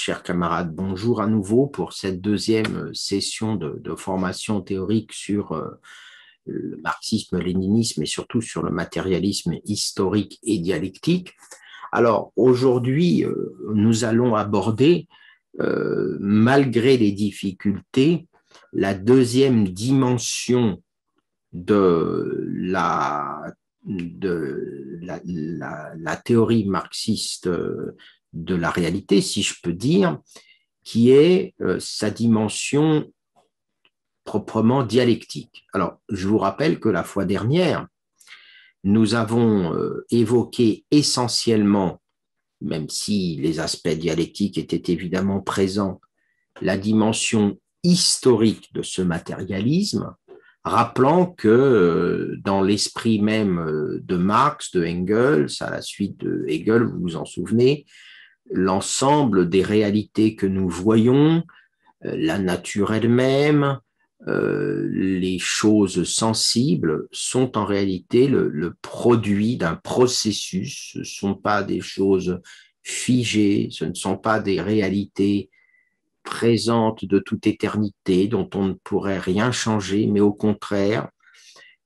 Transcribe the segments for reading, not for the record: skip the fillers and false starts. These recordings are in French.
chers camarades, bonjour à nouveau pour cette deuxième session de formation théorique sur le marxisme, le léninisme et surtout sur le matérialisme historique et dialectique. Alors aujourd'hui, nous allons aborder, malgré les difficultés, la deuxième dimension de la théorie marxiste de la réalité, si je peux dire, qui est sa dimension proprement dialectique. Alors, je vous rappelle que la fois dernière, nous avons évoqué essentiellement, même si les aspects dialectiques étaient évidemment présents, la dimension historique de ce matérialisme, rappelant que dans l'esprit même de Marx, de Engels, à la suite de Hegel, vous vous en souvenez, l'ensemble des réalités que nous voyons, la nature elle-même, les choses sensibles sont en réalité le produit d'un processus. Ce ne sont pas des choses figées, ce ne sont pas des réalités présentes de toute éternité dont on ne pourrait rien changer, mais au contraire,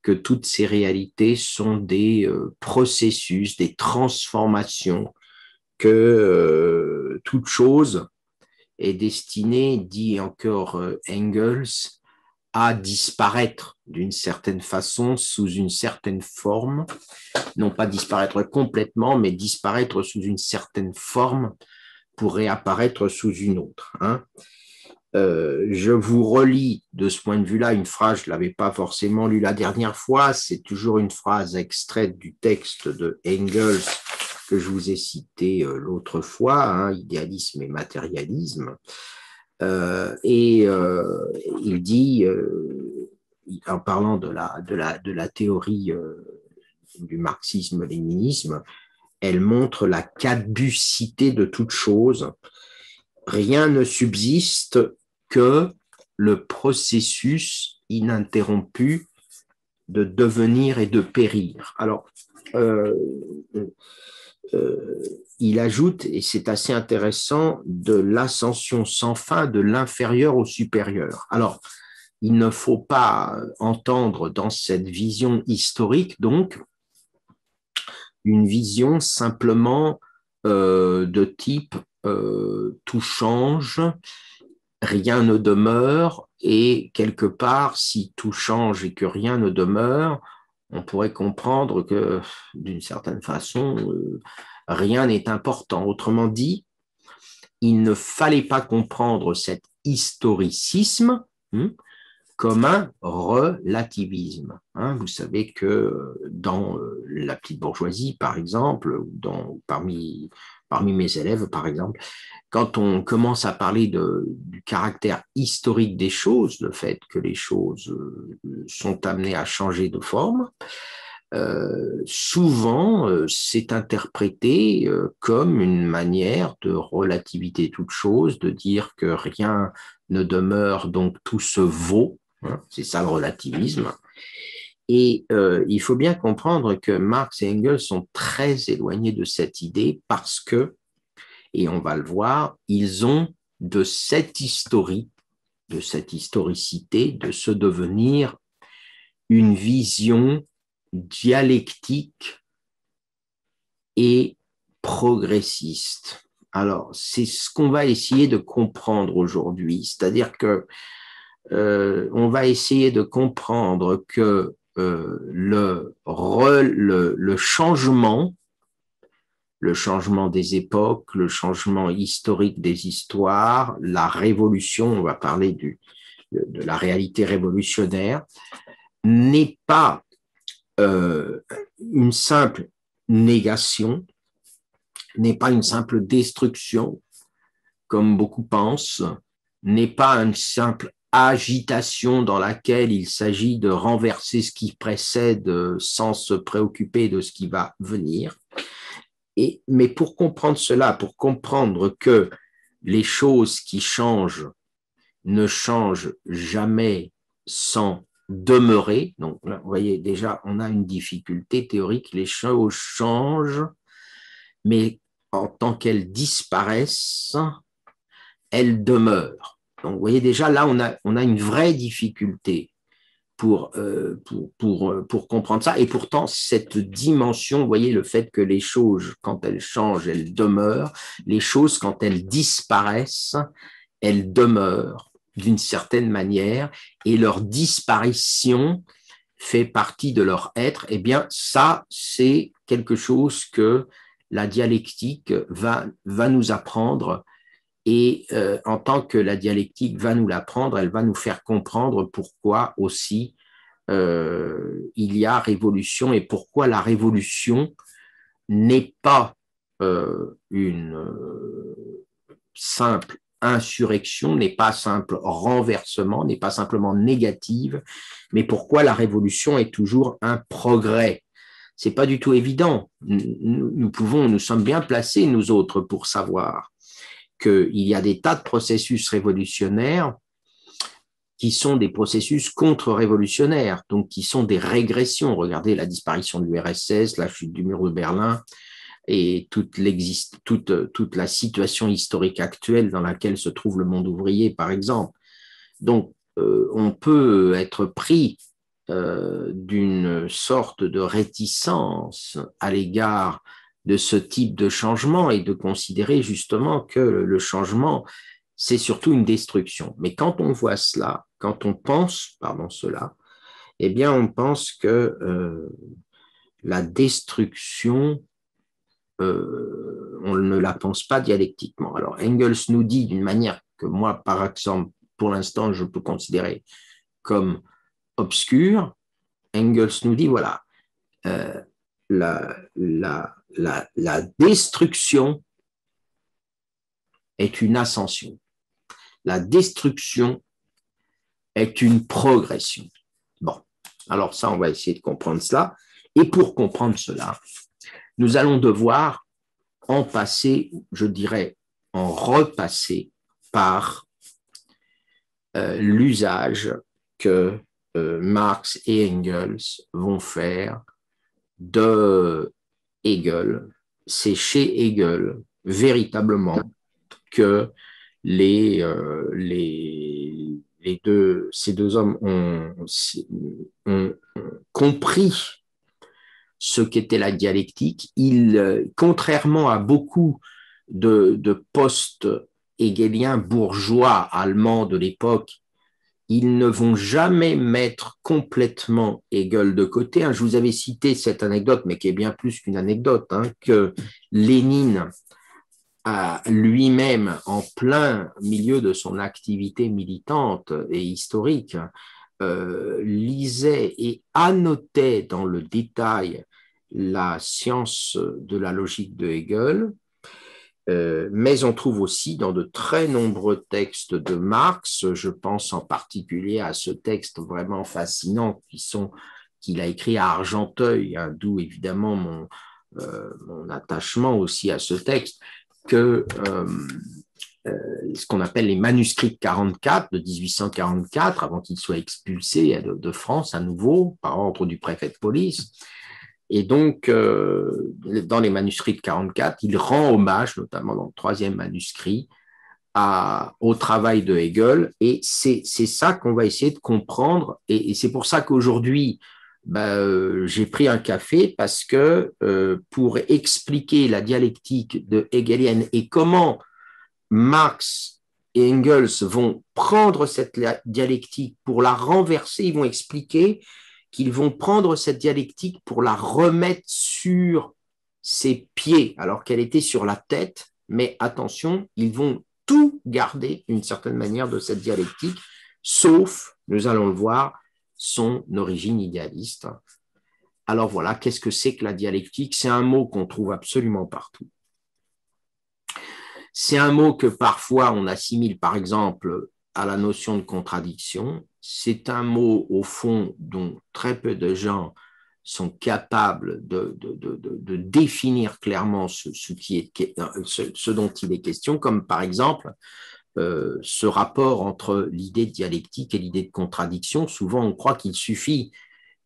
que toutes ces réalités sont des processus, des transformations, que toute chose est destinée, dit encore Engels, à disparaître d'une certaine façon, sous une certaine forme, non pas disparaître complètement, mais disparaître sous une certaine forme pour réapparaître sous une autre. Je vous relis de ce point de vue-là une phrase, je ne l'avais pas forcément lue la dernière fois, c'est toujours une phrase extraite du texte de Engels que je vous ai cité l'autre fois, idéalisme et matérialisme. Il dit, en parlant de la théorie du marxisme-léninisme, elle montre la caducité de toute chose. Rien ne subsiste que le processus ininterrompu de devenir et de périr. Alors, il ajoute, et c'est assez intéressant, de l'ascension sans fin de l'inférieur au supérieur. Alors, il ne faut pas entendre dans cette vision historique, donc, une vision simplement de type tout change, rien ne demeure, et quelque part, si tout change et que rien ne demeure, on pourrait comprendre que, d'une certaine façon, rien n'est important. Autrement dit, il ne fallait pas comprendre cet historicisme comme un relativisme. Vous savez que dans la petite bourgeoisie, par exemple, ou parmi mes élèves, par exemple, quand on commence à parler du caractère historique des choses, le fait que les choses sont amenées à changer de forme, souvent c'est interprété comme une manière de relativiser toute chose, de dire que rien ne demeure, donc tout se vaut. C'est ça le relativisme. Et il faut bien comprendre que Marx et Engels sont très éloignés de cette idée parce que, et on va le voir, ils ont de cette historicité, de ce devenir, une vision dialectique et progressiste. Alors, c'est ce qu'on va essayer de comprendre aujourd'hui, c'est-à-dire que on va essayer de comprendre que le changement des époques, le changement historique des histoires, la révolution, on va parler de la réalité révolutionnaire, n'est pas une simple négation, n'est pas une simple destruction, comme beaucoup pensent, n'est pas une simple agitation dans laquelle il s'agit de renverser ce qui précède sans se préoccuper de ce qui va venir. Mais pour comprendre cela, pour comprendre que les choses qui changent ne changent jamais sans demeurer, donc là, vous voyez déjà, on a une difficulté théorique, les choses changent, mais en tant qu'elles disparaissent, elle demeure. Donc, vous voyez déjà, là, on a une vraie difficulté pour comprendre ça. Et pourtant, cette dimension, vous voyez, le fait que les choses, quand elles changent, elles demeurent, les choses, quand elles disparaissent, elles demeurent d'une certaine manière, et leur disparition fait partie de leur être. Eh bien, ça, c'est quelque chose que la dialectique va nous apprendre. Et en tant que la dialectique va nous l'apprendre, elle va nous faire comprendre pourquoi aussi il y a révolution et pourquoi la révolution n'est pas une simple insurrection, n'est pas simple renversement, n'est pas simplement négative, mais pourquoi la révolution est toujours un progrès. C'est pas du tout évident. Nous sommes bien placés, nous autres, pour savoir qu'il y a des tas de processus révolutionnaires qui sont des processus contre-révolutionnaires, donc qui sont des régressions. Regardez la disparition de l'URSS, la chute du mur de Berlin et toute la situation historique actuelle dans laquelle se trouve le monde ouvrier, par exemple. Donc, on peut être pris d'une sorte de réticence à l'égard de ce type de changement et de considérer justement que le changement, c'est surtout une destruction. Mais quand on voit cela, quand on pense, cela, eh bien, on pense que la destruction, on ne la pense pas dialectiquement. Alors, Engels nous dit d'une manière que moi, par exemple, pour l'instant, je peux considérer comme obscure. Engels nous dit, voilà, la destruction est une ascension. La destruction est une progression. Bon, alors ça, on va essayer de comprendre cela. Et pour comprendre cela, nous allons devoir en passer, je dirais, en repasser par l'usage que Marx et Engels vont faire de Hegel. C'est chez Hegel, véritablement, que ces deux hommes ont compris ce qu'était la dialectique. Contrairement à beaucoup de post-hegeliens bourgeois allemands de l'époque, ils ne vont jamais mettre complètement Hegel de côté. Je vous avais cité cette anecdote, mais qui est bien plus qu'une anecdote, que Lénine a lui-même, en plein milieu de son activité militante et historique, lisait et annotait dans le détail la science de la logique de Hegel, mais on trouve aussi dans de très nombreux textes de Marx, je pense en particulier à ce texte vraiment fascinant qu'il a écrit à Argenteuil, d'où évidemment mon attachement aussi à ce texte, que ce qu'on appelle les manuscrits de 44, de 1844, avant qu'il soit expulsé de France à nouveau par ordre du préfet de police. Et donc, dans les manuscrits de 44, il rend hommage, notamment dans le troisième manuscrit, au travail de Hegel. Et c'est ça qu'on va essayer de comprendre. Et c'est pour ça qu'aujourd'hui, j'ai pris un café parce que pour expliquer la dialectique hegelienne et comment Marx et Engels vont prendre cette dialectique pour la renverser, ils vont expliquer qu'ils vont prendre cette dialectique pour la remettre sur ses pieds, alors qu'elle était sur la tête. Mais attention, ils vont tout garder d'une certaine manière de cette dialectique, sauf, nous allons le voir, son origine idéaliste. Alors voilà, qu'est-ce que c'est que la dialectique? C'est un mot qu'on trouve absolument partout. C'est un mot que parfois on assimile, par exemple, à la notion de contradiction. C'est un mot, au fond, dont très peu de gens sont capables de définir clairement ce dont il est question, comme par exemple ce rapport entre l'idée de dialectique et l'idée de contradiction. Souvent, on croit qu'il suffit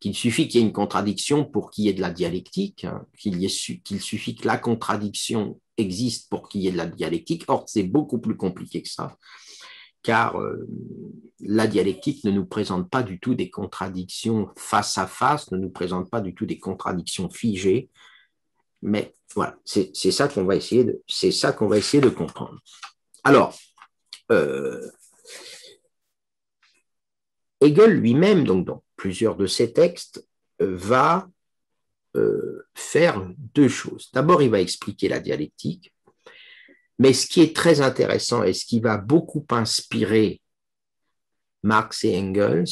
qu'il y ait une contradiction pour qu'il y ait de la dialectique, qu'il suffit que la contradiction existe pour qu'il y ait de la dialectique. Or, c'est beaucoup plus compliqué que ça, car la dialectique ne nous présente pas du tout des contradictions face à face, ne nous présente pas du tout des contradictions figées, mais voilà, c'est ça qu'on va essayer de comprendre. Alors, Hegel lui-même, donc dans plusieurs de ses textes, va faire deux choses. D'abord, il va expliquer la dialectique, mais ce qui est très intéressant et ce qui va beaucoup inspirer Marx et Engels,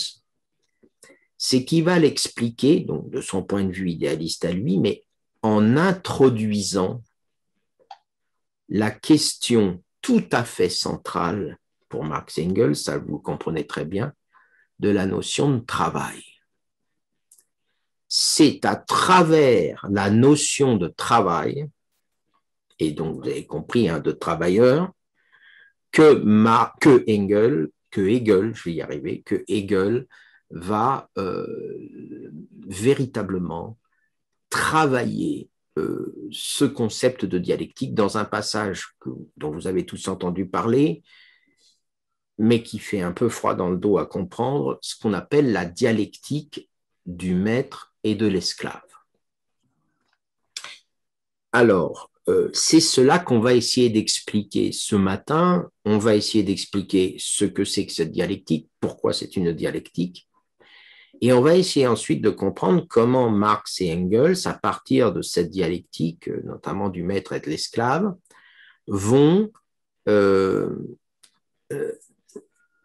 c'est qu'il va l'expliquer, donc de son point de vue idéaliste à lui, mais en introduisant la question tout à fait centrale pour Marx et Engels, ça vous comprenez très bien, de la notion de travail. C'est à travers la notion de travail, et donc vous avez compris, hein, de travailleur, que Hegel, je vais y arriver, que Hegel va véritablement travailler ce concept de dialectique dans un passage dont vous avez tous entendu parler, mais qui fait un peu froid dans le dos à comprendre, ce qu'on appelle la dialectique du maître et de l'esclave. Alors, c'est cela qu'on va essayer d'expliquer ce matin. On va essayer d'expliquer ce que c'est que cette dialectique, pourquoi c'est une dialectique, et on va essayer ensuite de comprendre comment Marx et Engels, à partir de cette dialectique, notamment du maître et de l'esclave, vont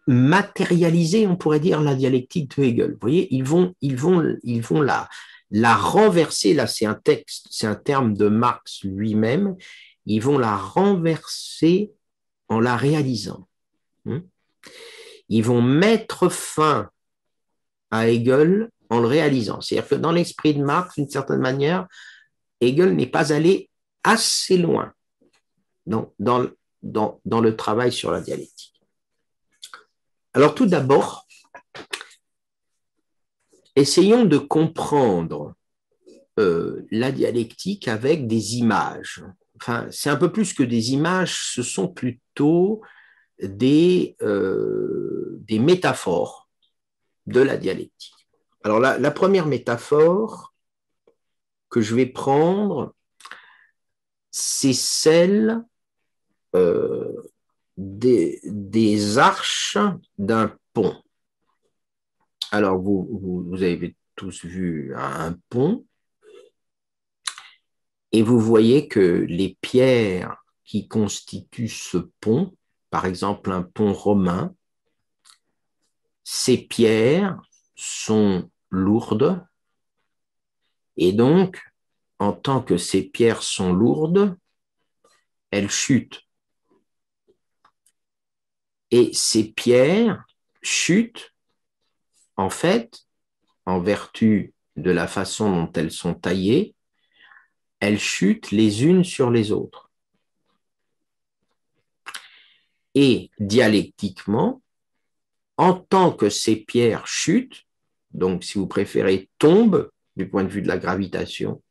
matérialiser, on pourrait dire, la dialectique de Hegel. Vous voyez, ils vont la renverser, là c'est un texte, c'est un terme de Marx lui-même, ils vont la renverser en la réalisant. Ils vont mettre fin à Hegel en le réalisant. C'est-à-dire que dans l'esprit de Marx, d'une certaine manière, Hegel n'est pas allé assez loin dans le travail sur la dialectique. Alors tout d'abord, essayons de comprendre la dialectique avec des images. Enfin, c'est un peu plus que des images, ce sont plutôt des métaphores de la dialectique. Alors la première métaphore que je vais prendre, c'est celle des arches d'un pont. Alors, vous avez tous vu un pont et vous voyez que les pierres qui constituent ce pont, par exemple un pont romain, ces pierres sont lourdes et donc, en tant que ces pierres sont lourdes, elles chutent. Et ces pierres chutent, en fait, en vertu de la façon dont elles sont taillées, elles chutent les unes sur les autres. Et dialectiquement, en tant que ces pierres chutent, donc si vous préférez tombent du point de vue de la gravitation,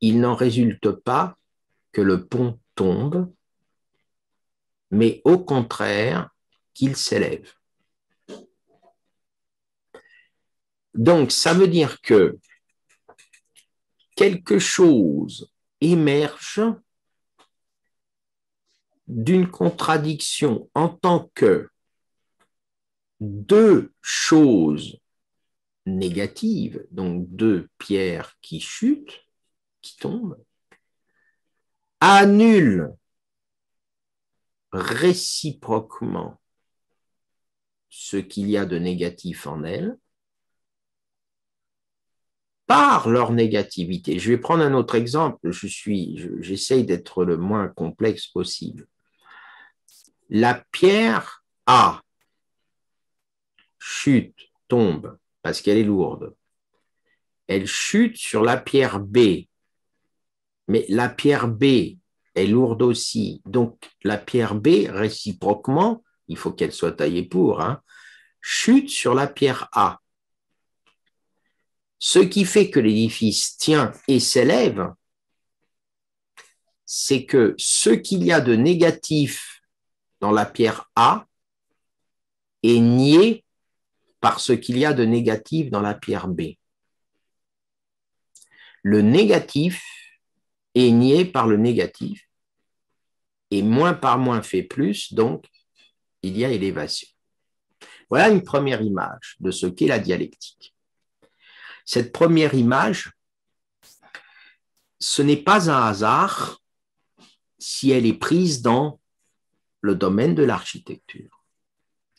il n'en résulte pas que le pont tombe, mais au contraire qu'il s'élève. Donc ça veut dire que quelque chose émerge d'une contradiction en tant que deux choses négatives, donc deux pierres qui chutent, qui tombent, annulent réciproquement ce qu'il y a de négatif en elles par leur négativité. Je vais prendre un autre exemple, j'essaye d'être le moins complexe possible. La pierre A chute, tombe, parce qu'elle est lourde. Elle chute sur la pierre B, mais la pierre B est lourde aussi. Donc, la pierre B, réciproquement, il faut qu'elle soit taillée pour, chute sur la pierre A. Ce qui fait que l'édifice tient et s'élève, c'est que ce qu'il y a de négatif dans la pierre A est nié par ce qu'il y a de négatif dans la pierre B. Le négatif est nié par le négatif, et moins par moins fait plus, donc il y a élévation. Voilà une première image de ce qu'est la dialectique. Cette première image, ce n'est pas un hasard si elle est prise dans le domaine de l'architecture,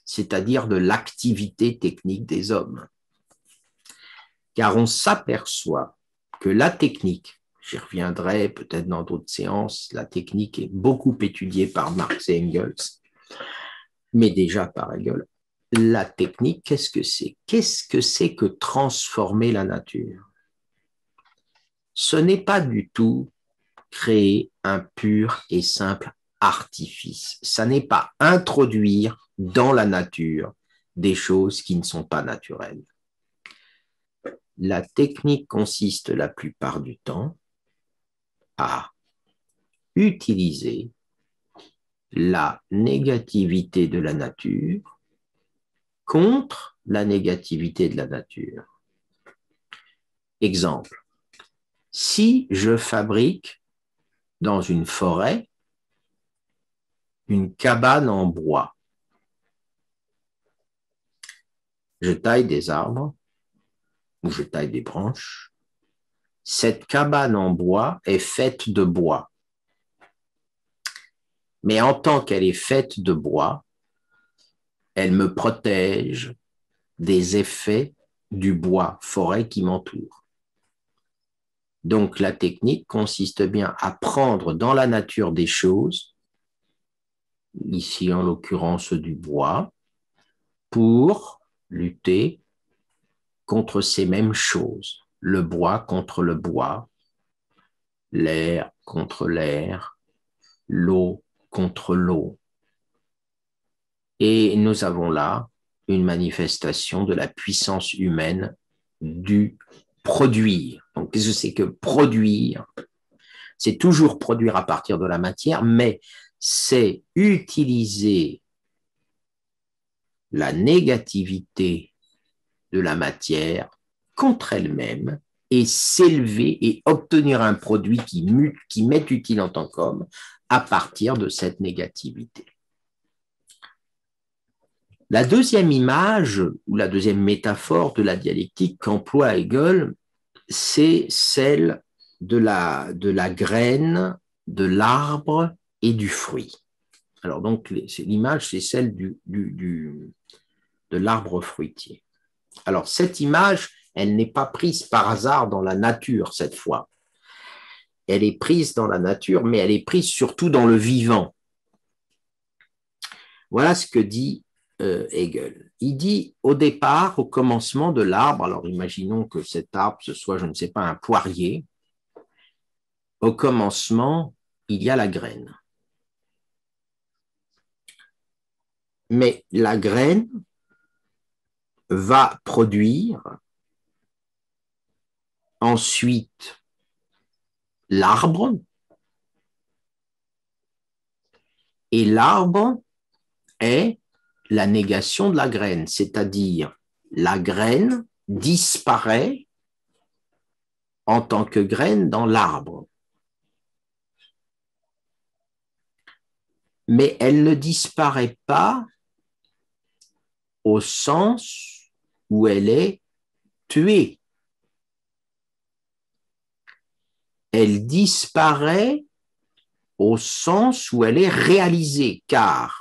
c'est-à-dire de l'activité technique des hommes. Car on s'aperçoit que la technique, j'y reviendrai peut-être dans d'autres séances, la technique est beaucoup étudiée par Marx et Engels, mais déjà par Hegel. La technique, qu'est-ce que c'est? Qu'est-ce que c'est que transformer la nature? Ce n'est pas du tout créer un pur et simple artifice. Ça n'est pas introduire dans la nature des choses qui ne sont pas naturelles. La technique consiste la plupart du temps à utiliser la négativité de la nature contre la négativité de la nature. Exemple, si je fabrique dans une forêt une cabane en bois, je taille des arbres ou je taille des branches, cette cabane en bois est faite de bois. Mais en tant qu'elle est faite de bois, elle me protège des effets du bois forêt qui m'entoure. Donc la technique consiste bien à prendre dans la nature des choses, ici en l'occurrence du bois, pour lutter contre ces mêmes choses. Le bois contre le bois, l'air contre l'air, l'eau contre l'eau. Et nous avons là une manifestation de la puissance humaine du produire. Donc, qu'est-ce que c'est que produire? C'est toujours produire à partir de la matière, mais c'est utiliser la négativité de la matière contre elle-même et s'élever et obtenir un produit qui m'est utile en tant qu'homme à partir de cette négativité. La deuxième image ou la deuxième métaphore de la dialectique qu'emploie Hegel, c'est celle de la graine, de l'arbre et du fruit. Alors donc l'image, c'est celle de l'arbre fruitier. Alors cette image, elle n'est pas prise par hasard dans la nature cette fois. Elle est prise dans la nature, mais elle est prise surtout dans le vivant. Voilà ce que dit Hegel. Il dit au départ, au commencement de l'arbre, alors imaginons que cet arbre, ce soit, je ne sais pas, un poirier, au commencement, il y a la graine. Mais la graine va produire ensuite l'arbre, et l'arbre est la négation de la graine, c'est-à-dire la graine disparaît en tant que graine dans l'arbre. Mais elle ne disparaît pas au sens où elle est tuée. Elle disparaît au sens où elle est réalisée, car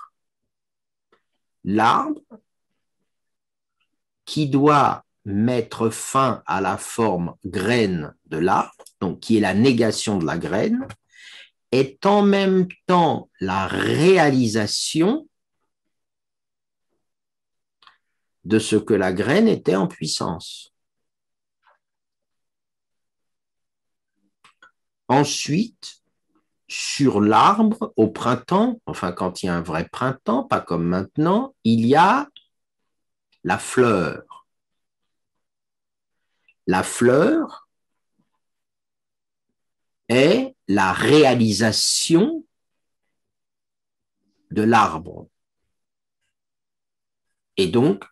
l'arbre qui doit mettre fin à la forme graine de l'arbre, donc qui est la négation de la graine, est en même temps la réalisation de ce que la graine était en puissance. Ensuite, sur l'arbre, au printemps, enfin quand il y a un vrai printemps, pas comme maintenant, il y a la fleur. La fleur est la réalisation de l'arbre. Et donc,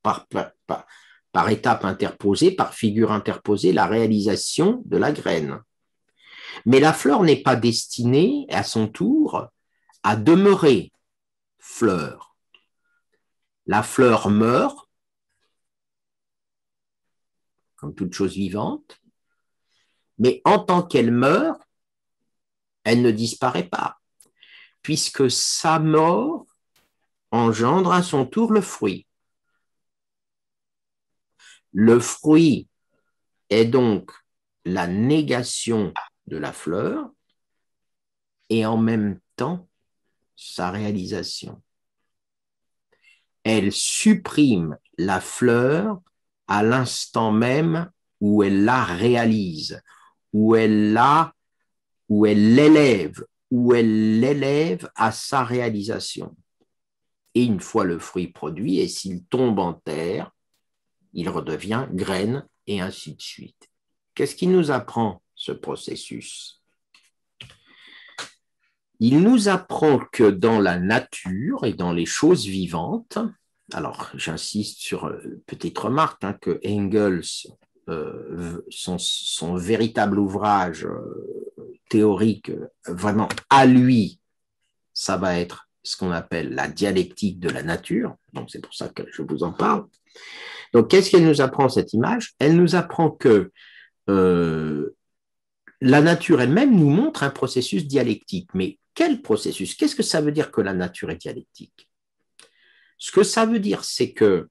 par étape interposée, par figure interposée, la réalisation de la graine. Mais la fleur n'est pas destinée, à son tour, à demeurer fleur. La fleur meurt, comme toute chose vivante, mais en tant qu'elle meurt, elle ne disparaît pas, puisque sa mort engendre à son tour le fruit. Le fruit est donc la négation de la fleur et en même temps sa réalisation. Elle supprime la fleur à l'instant même où elle la réalise, où elle l'élève à sa réalisation. Et une fois le fruit produit, et s'il tombe en terre, il redevient graine et ainsi de suite. Qu'est-ce qui nous apprend ce processus? Il nous apprend que dans la nature et dans les choses vivantes, alors j'insiste sur une petite remarque, que Engels, son véritable ouvrage théorique, vraiment à lui, ça va être ce qu'on appelle la dialectique de la nature, donc c'est pour ça que je vous en parle. Donc qu'est-ce qu'elle nous apprend cette image? Elle nous apprend que la nature elle-même nous montre un processus dialectique. Mais quel processus? Qu'est-ce que ça veut dire que la nature est dialectique? Ce que ça veut dire, c'est que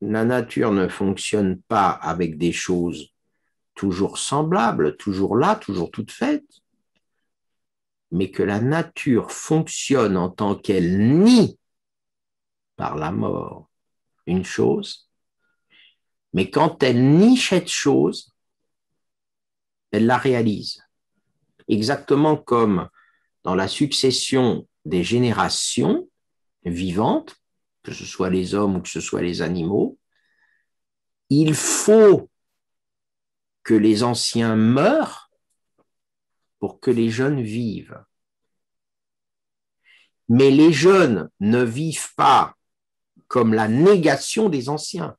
la nature ne fonctionne pas avec des choses toujours semblables, toujours là, toujours toutes faites, mais que la nature fonctionne en tant qu'elle nie par la mort une chose, mais quand elle nie cette chose, elle la réalise. Exactement comme dans la succession des générations vivantes, que ce soit les hommes ou que ce soit les animaux, il faut que les anciens meurent pour que les jeunes vivent. Mais les jeunes ne vivent pas comme la négation des anciens,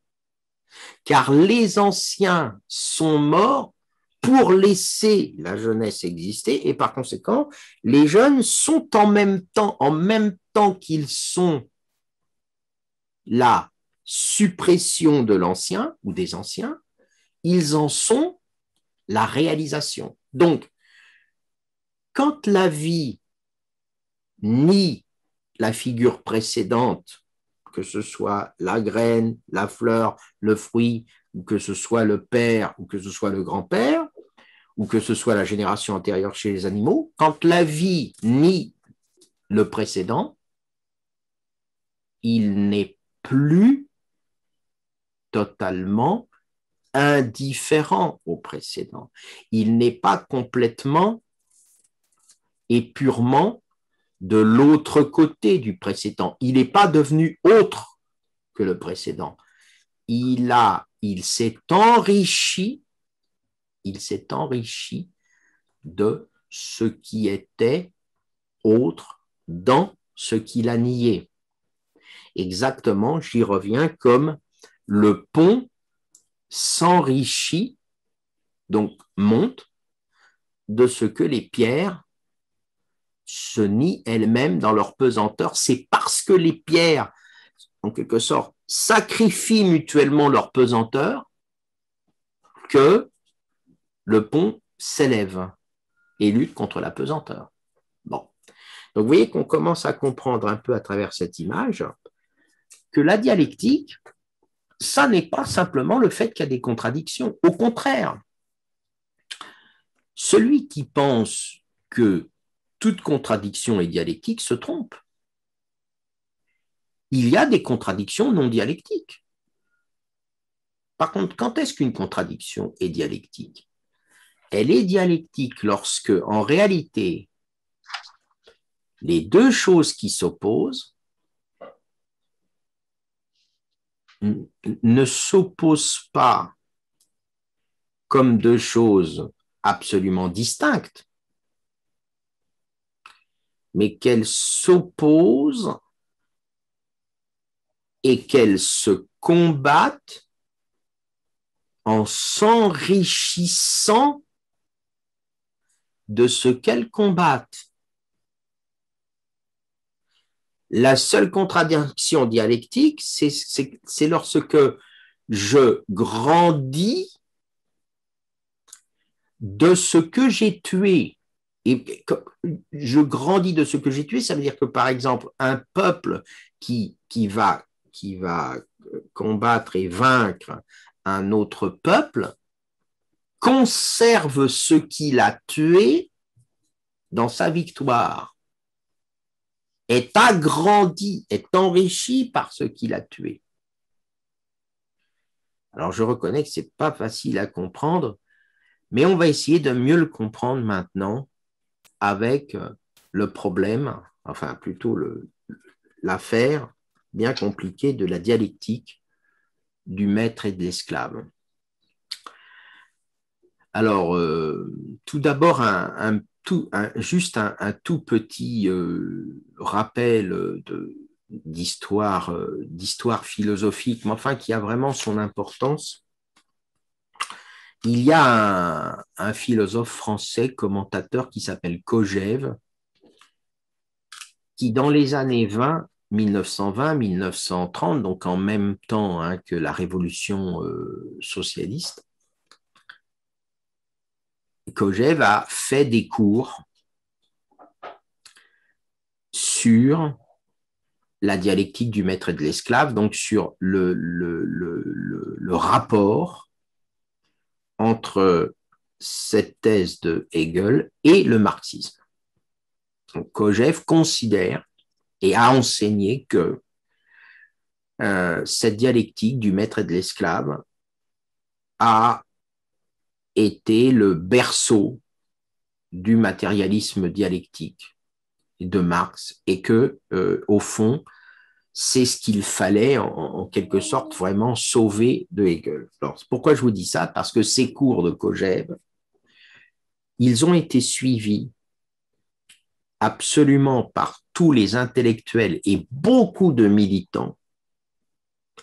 car les anciens sont morts pour laisser la jeunesse exister, et par conséquent, les jeunes sont en même temps qu'ils sont la suppression de l'ancien ou des anciens, ils en sont la réalisation. Donc, quand la vie nie la figure précédente, que ce soit la graine, la fleur, le fruit, ou que ce soit le père, ou que ce soit le grand-père, ou que ce soit la génération antérieure chez les animaux, quand la vie nie le précédent, il n'est plus totalement indifférent au précédent. Il n'est pas complètement et purement de l'autre côté du précédent. Il n'est pas devenu autre que le précédent. Il s'est enrichi de ce qui était autre dans ce qu'il a nié. Exactement, j'y reviens, comme le pont s'enrichit, donc monte, de ce que les pierres se nient elles-mêmes dans leur pesanteur. C'est parce que les pierres, en quelque sorte, sacrifient mutuellement leur pesanteur que le pont s'élève et lutte contre la pesanteur. Bon. Donc, vous voyez qu'on commence à comprendre un peu à travers cette image que la dialectique, ça n'est pas simplement le fait qu'il y a des contradictions. Au contraire, celui qui pense que toute contradiction est dialectique se trompe. Il y a des contradictions non dialectiques. Par contre, quand est-ce qu'une contradiction est dialectique? Elle est dialectique lorsque, en réalité, les deux choses qui s'opposent ne s'opposent pas comme deux choses absolument distinctes, mais qu'elles s'opposent et qu'elles se combattent en s'enrichissant de ce qu'elles combattent. La seule contradiction dialectique, c'est lorsque je grandis de ce que j'ai tué. Et je grandis de ce que j'ai tué, ça veut dire que, par exemple, un peuple qui va combattre et vaincre un autre peuple conserve ce qu'il a tué dans sa victoire, est agrandi, est enrichi par ce qu'il a tué. Alors, je reconnais que ce n'est pas facile à comprendre, mais on va essayer de mieux le comprendre maintenant avec le problème, enfin plutôt l'affaire bien compliquée de la dialectique du maître et de l'esclave. Alors, tout d'abord, juste un tout petit rappel d'histoire philosophique, mais enfin qui a vraiment son importance. Il y a un philosophe français commentateur qui s'appelle Kojève, qui dans les années 1920, donc en même temps que la révolution socialiste, Kojève a fait des cours sur la dialectique du maître et de l'esclave, donc sur le rapport entre cette thèse de Hegel et le marxisme. Donc, Kojève considère et a enseigné que cette dialectique du maître et de l'esclave a été le berceau du matérialisme dialectique de Marx et que, au fond, c'est ce qu'il fallait en quelque sorte vraiment sauver de Hegel. Alors, pourquoi je vous dis ça? Parce que ces cours de Kojève, ils ont été suivis absolument par tous les intellectuels et beaucoup de militants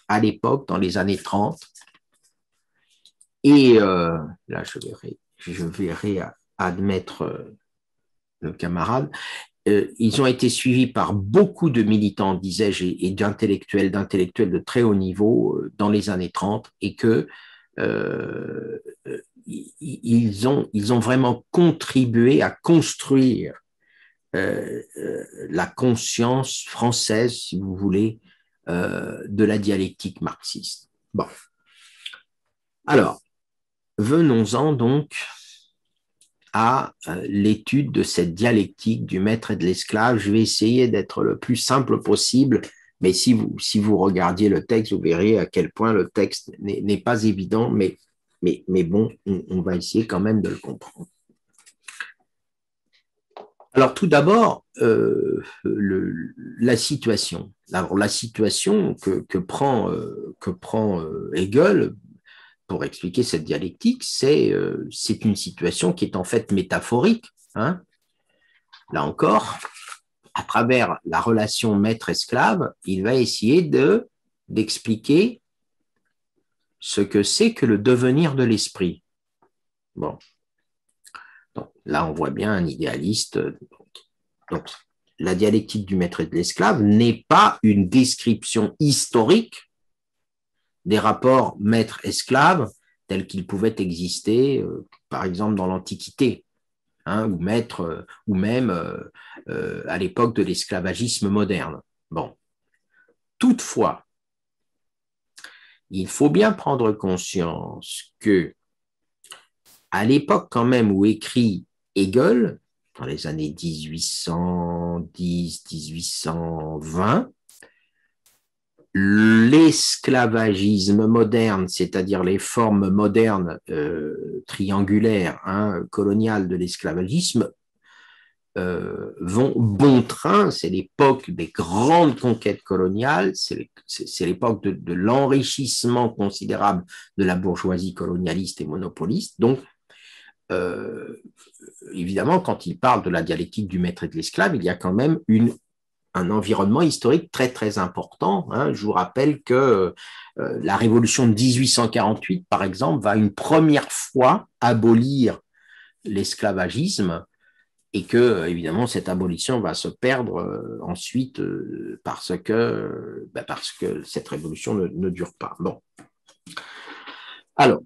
à l'époque, dans les années 30. Et là, je verrai admettre le camarade. Ils ont été suivis par beaucoup de militants, disais-je, et d'intellectuels de très haut niveau dans les années 30, et que ils ont vraiment contribué à construire la conscience française, si vous voulez, de la dialectique marxiste. Bon. Alors, venons-en donc à l'étude de cette dialectique du maître et de l'esclave. Je vais essayer d'être le plus simple possible, mais si vous regardiez le texte, vous verrez à quel point le texte n'est pas évident, mais bon, on va essayer quand même de le comprendre. Alors tout d'abord, la situation. Alors, la situation que prend Hegel pour expliquer cette dialectique, c'est une situation qui est en fait métaphorique. Hein. Là encore, à travers la relation maître-esclave, il va essayer d'expliquer ce que c'est que le devenir de l'esprit. Bon. Donc, là, on voit bien un idéaliste. Donc, la dialectique du maître et de l'esclave n'est pas une description historique des rapports maître-esclave tels qu'ils pouvaient exister, par exemple, dans l'Antiquité, hein, ou même à l'époque de l'esclavagisme moderne. Bon. Toutefois, il faut bien prendre conscience que, à l'époque quand même où écrit Hegel, dans les années 1810-1820, l'esclavagisme moderne, c'est-à-dire les formes modernes triangulaires, coloniales de l'esclavagisme, vont bon train. C'est l'époque des grandes conquêtes coloniales, c'est l'époque de l'enrichissement considérable de la bourgeoisie colonialiste et monopoliste. Donc, évidemment, quand il parle de la dialectique du maître et de l'esclave, il y a quand même un environnement historique très, très important. Hein. Je vous rappelle que la révolution de 1848, par exemple, va une première fois abolir l'esclavagisme et que, évidemment, cette abolition va se perdre ensuite parce que cette révolution ne dure pas. Bon. Alors,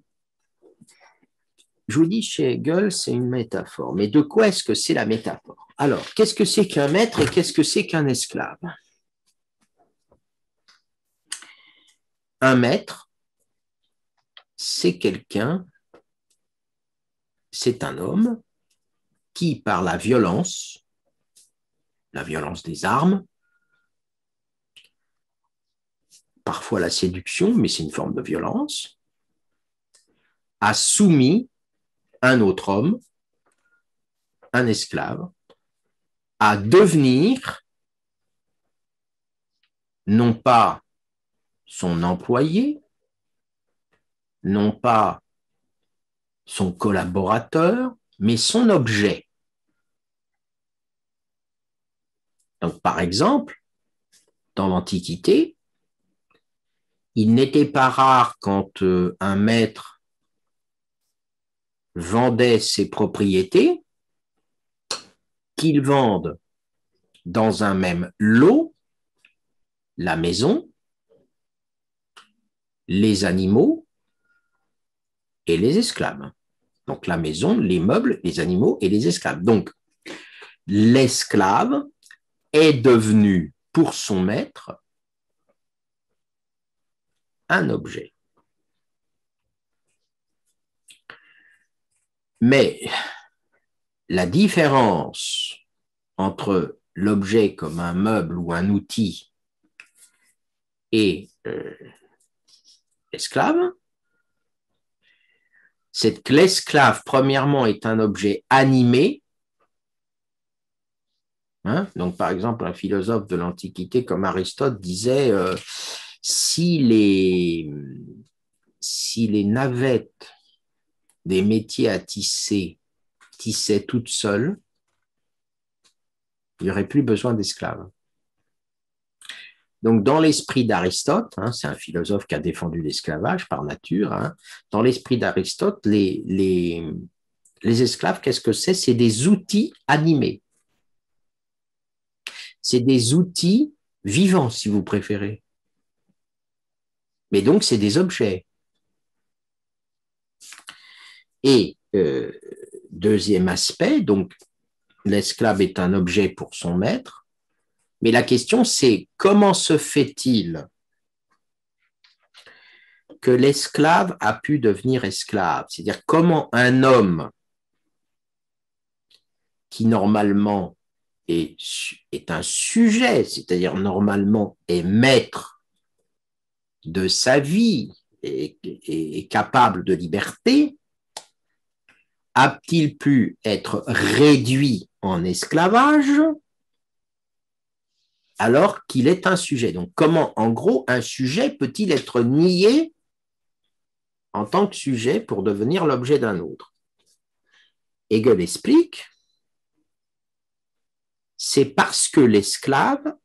je vous dis, chez Hegel, c'est une métaphore. Mais de quoi est-ce que c'est la métaphore? Alors, qu'est-ce que c'est qu'un maître et qu'est-ce que c'est qu'un esclave? Un maître, c'est quelqu'un, c'est un homme qui, par la violence des armes, parfois la séduction, mais c'est une forme de violence, a soumis un autre homme, un esclave, à devenir non pas son employé, non pas son collaborateur, mais son objet. Donc, par exemple, dans l'Antiquité, il n'était pas rare quand un maître vendait ses propriétés qu'il vende dans un même lot la maison, les animaux et les esclaves. Donc la maison, les meubles, les animaux et les esclaves. Donc l'esclave est devenu pour son maître un objet. Mais la différence entre l'objet comme un meuble ou un outil et l'esclave, c'est que l'esclave, premièrement, est un objet animé. Hein? Donc, par exemple, un philosophe de l'Antiquité comme Aristote disait si les navettes des métiers à tisser tissaient toutes seules, il n'y aurait plus besoin d'esclaves. Donc, dans l'esprit d'Aristote, hein, c'est un philosophe qui a défendu l'esclavage par nature, hein, dans l'esprit d'Aristote, les esclaves, qu'est-ce que c'est? C'est des outils animés. C'est des outils vivants, si vous préférez. Mais donc, c'est des objets. Et deuxième aspect, donc, l'esclave est un objet pour son maître, mais la question, c'est comment se fait-il que l'esclave a pu devenir esclave? C'est-à-dire comment un homme qui normalement est un sujet, c'est-à-dire normalement est maître de sa vie et est capable de liberté, a-t-il pu être réduit en esclavage alors qu'il est un sujet? Donc, comment, en gros, un sujet peut-il être nié en tant que sujet pour devenir l'objet d'un autre? Hegel explique, c'est parce que l'esclave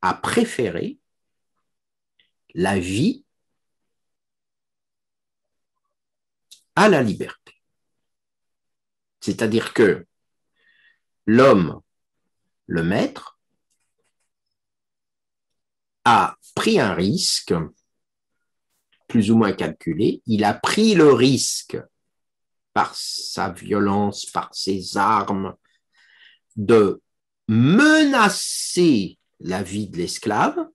a préféré la vie à la liberté. C'est-à-dire que l'homme, le maître, a pris un risque plus ou moins calculé. Il a pris le risque par sa violence, par ses armes, de menacer la vie de l'esclave.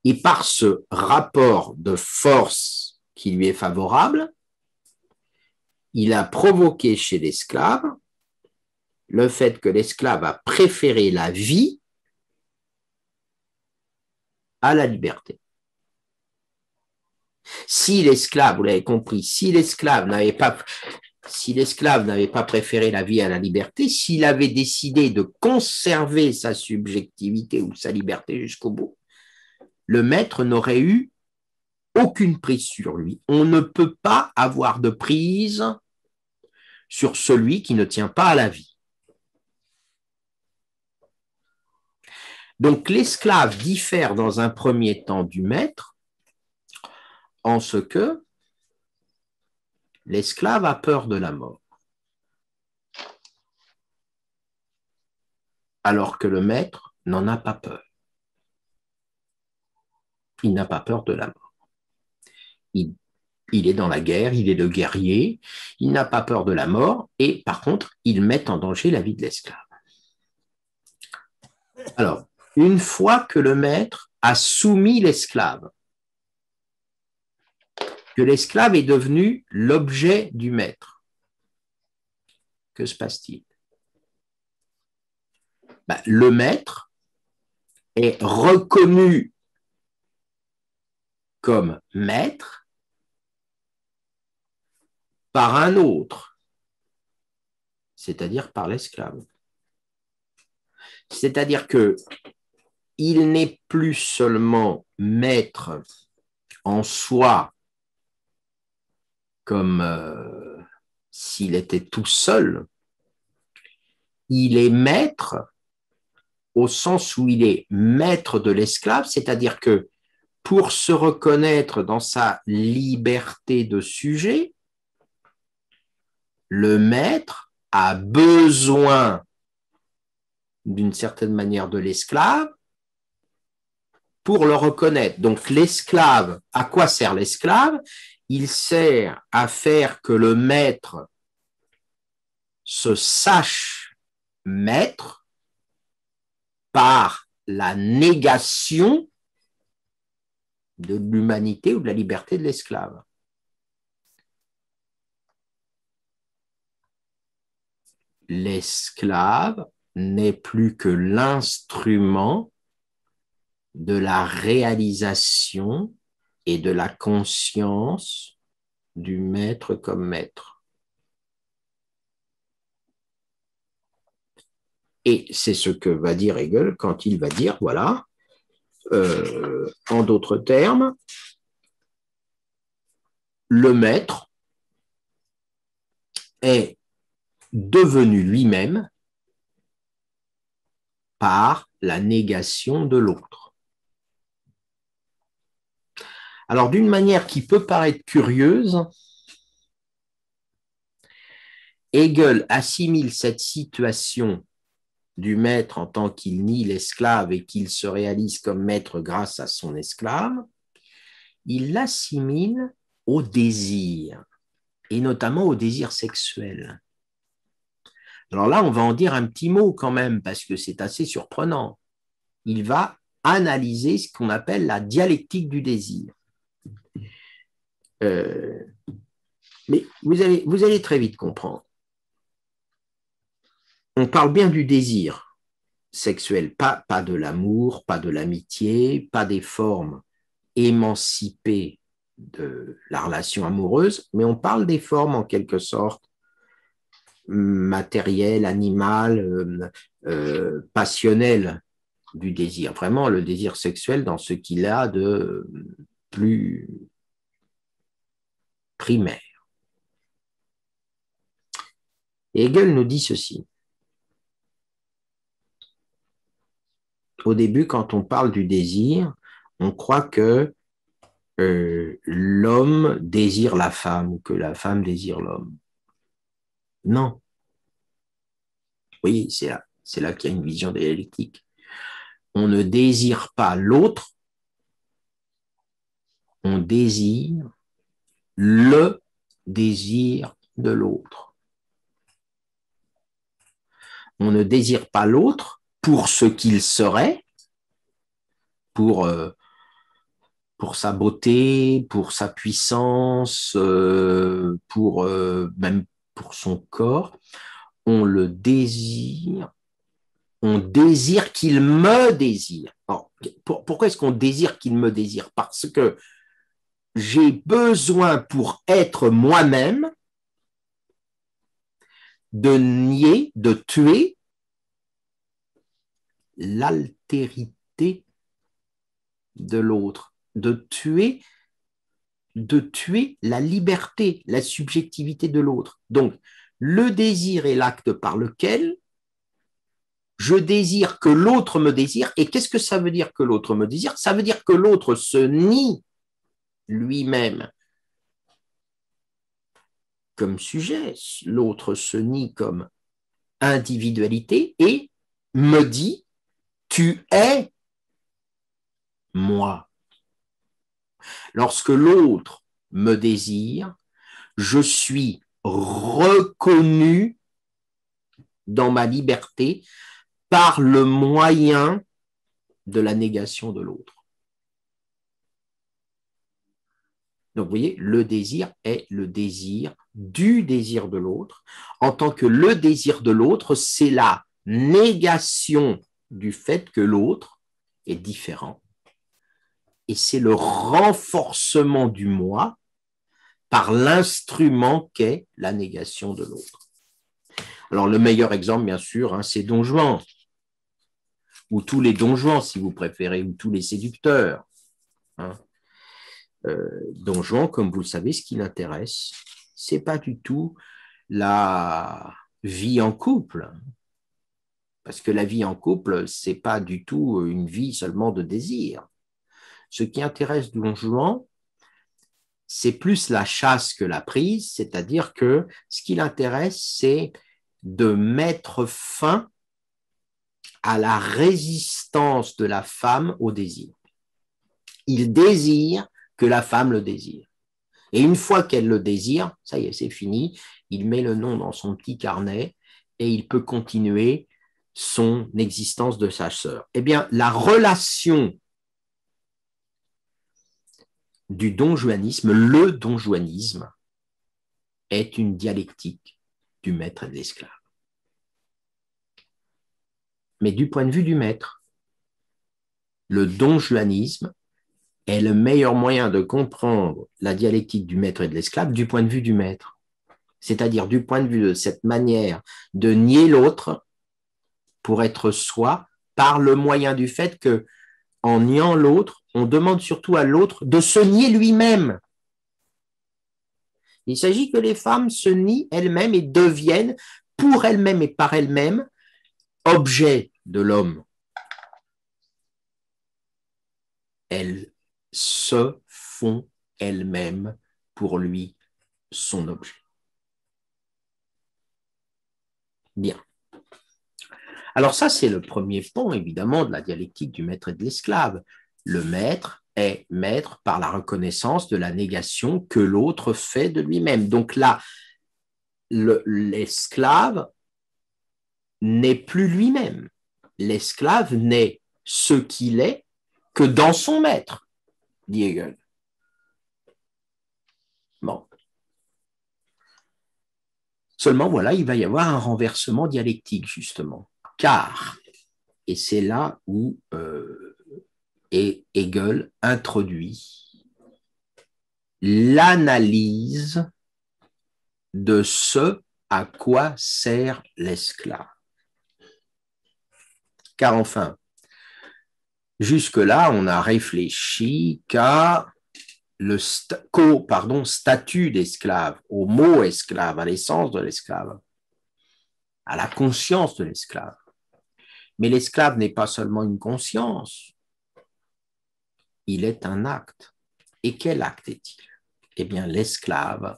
Et par ce rapport de force qui lui est favorable, il a provoqué chez l'esclave le fait que l'esclave a préféré la vie à la liberté. Si l'esclave, vous l'avez compris, si l'esclave n'avait pas si l'esclave n'avait pas préféré la vie à la liberté, s'il avait décidé de conserver sa subjectivité ou sa liberté jusqu'au bout, le maître n'aurait eu aucune prise sur lui. On ne peut pas avoir de prise sur celui qui ne tient pas à la vie. Donc l'esclave diffère dans un premier temps du maître en ce que l'esclave a peur de la mort, alors que le maître n'en a pas peur. Il n'a pas peur de la mort. Il est dans la guerre, il est le guerrier, il n'a pas peur de la mort et par contre, il met en danger la vie de l'esclave. Alors, une fois que le maître a soumis l'esclave, que l'esclave est devenu l'objet du maître, que se passe-t-il? Le maître est reconnu comme maître par un autre, c'est-à-dire par l'esclave. C'est-à-dire qu'il n'est plus seulement maître en soi, comme s'il était tout seul, il est maître au sens où il est maître de l'esclave, c'est-à-dire que pour se reconnaître dans sa liberté de sujet, le maître a besoin d'une certaine manière de l'esclave pour le reconnaître. Donc l'esclave, à quoi sert l'esclave? Il sert à faire que le maître se sache maître par la négation de l'humanité ou de la liberté de l'esclave. L'esclave n'est plus que l'instrument de la réalisation et de la conscience du maître comme maître. Et c'est ce que va dire Hegel quand il va dire, voilà, en d'autres termes, le maître est devenu lui-même par la négation de l'autre. Alors, d'une manière qui peut paraître curieuse, Hegel assimile cette situation du maître en tant qu'il nie l'esclave et qu'il se réalise comme maître grâce à son esclave, il l'assimile au désir, et notamment au désir sexuel. Alors là, on va en dire un petit mot quand même, parce que c'est assez surprenant. Il va analyser ce qu'on appelle la dialectique du désir. Mais vous allez très vite comprendre. On parle bien du désir sexuel, pas de l'amour, pas de l'amitié, pas des formes émancipées de la relation amoureuse, mais on parle des formes en quelque sorte matérielles, animales, passionnelles du désir. Vraiment le désir sexuel dans ce qu'il a de plus primaire. Hegel nous dit ceci. Au début, quand on parle du désir, on croit que l'homme désire la femme ou que la femme désire l'homme. Non. Oui, c'est là qu'il y a une vision dialectique. On ne désire pas l'autre, on désire le désir de l'autre. On ne désire pas l'autre pour ce qu'il serait, pour sa beauté, pour sa puissance, même pour son corps. On le désire, on désire qu'il me désire. Alors, pourquoi est-ce qu'on désire qu'il me désire? Parce que j'ai besoin pour être moi-même de nier, de tuer l'altérité de l'autre, de tuer la liberté, la subjectivité de l'autre. Donc, le désir est l'acte par lequel je désire que l'autre me désire. Et qu'est-ce que ça veut dire que l'autre me désire? Ça veut dire que l'autre se nie lui-même comme sujet, l'autre se nie comme individualité et me dit, tu es moi. Lorsque l'autre me désire, je suis reconnu dans ma liberté par le moyen de la négation de l'autre. Donc, vous voyez, le désir est le désir du désir de l'autre, en tant que le désir de l'autre, c'est la négation du fait que l'autre est différent. Et c'est le renforcement du moi par l'instrument qu'est la négation de l'autre. Alors, le meilleur exemple, bien sûr, c'est Don Juan, ou tous les Don Juan, si vous préférez, ou tous les séducteurs. Don Juan, comme vous le savez, ce qui l'intéresse, c'est pas du tout la vie en couple. Parce que la vie en couple, c'est pas du tout une vie seulement de désir. Ce qui intéresse Don Juan, c'est plus la chasse que la prise, c'est-à-dire que ce qui l'intéresse, c'est de mettre fin à la résistance de la femme au désir. Il désire que la femme le désire. Et une fois qu'elle le désire, ça y est, c'est fini, il met le nom dans son petit carnet et il peut continuer son existence de chasseur. Eh bien, la relation du donjuanisme, le donjuanisme, est une dialectique du maître et de l'esclave. Mais du point de vue du maître, le donjuanisme est le meilleur moyen de comprendre la dialectique du maître et de l'esclave du point de vue du maître. C'est-à-dire du point de vue de cette manière de nier l'autre pour être soi par le moyen du fait que, en niant l'autre, on demande surtout à l'autre de se nier lui-même. Il s'agit que les femmes se nient elles-mêmes et deviennent, pour elles-mêmes et par elles-mêmes, objet de l'homme. Elles se font elles-mêmes pour lui son objet. Bien. Alors ça, c'est le premier point, évidemment, de la dialectique du maître et de l'esclave. Le maître est maître par la reconnaissance de la négation que l'autre fait de lui-même. Donc là, l'esclave n'est plus lui-même. L'esclave n'est ce qu'il est que dans son maître, dit Hegel. Bon. Seulement, voilà, il va y avoir un renversement dialectique, justement. Car, et c'est là où Hegel introduit l'analyse de ce à quoi sert l'esclave. Car enfin, jusque-là, on a réfléchi qu'à statut d'esclave, au mot esclave, à l'essence de l'esclave, à la conscience de l'esclave. Mais l'esclave n'est pas seulement une conscience, il est un acte. Et quel acte est-il? Eh bien, l'esclave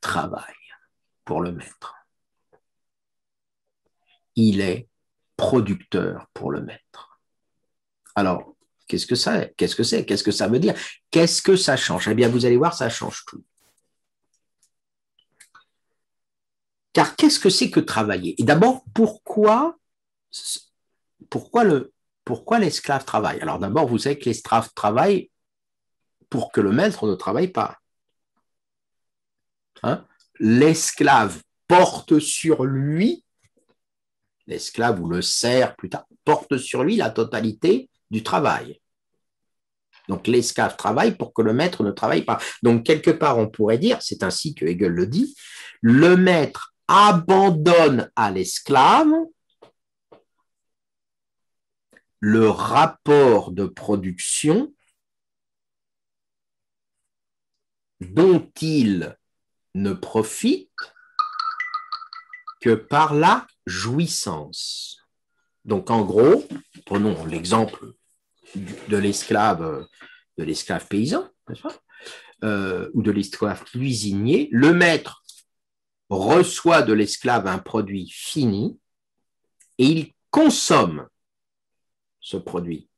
travaille pour le maître. Il est producteur pour le maître. Alors, qu'est-ce que ça est? Qu'est-ce que c'est? Qu'est-ce que ça veut dire? Qu'est-ce que ça change? Eh bien, vous allez voir, ça change tout. Car qu'est-ce que c'est que travailler? Et d'abord, pourquoi l'esclave travaille? Alors d'abord, vous savez que l'esclave travaille pour que le maître ne travaille pas. L'esclave porte sur lui, l'esclave ou le serf plus tard, porte sur lui la totalité du travail. Donc, l'esclave travaille pour que le maître ne travaille pas. Donc, quelque part, on pourrait dire, c'est ainsi que Hegel le dit, le maître abandonne à l'esclave le rapport de production dont il ne profite que par la jouissance. Donc, en gros, prenons l'exemple de l'esclave paysan, n'est-ce pas, ou de l'esclave cuisinier. Le maître reçoit de l'esclave un produit fini et il consomme ce produit.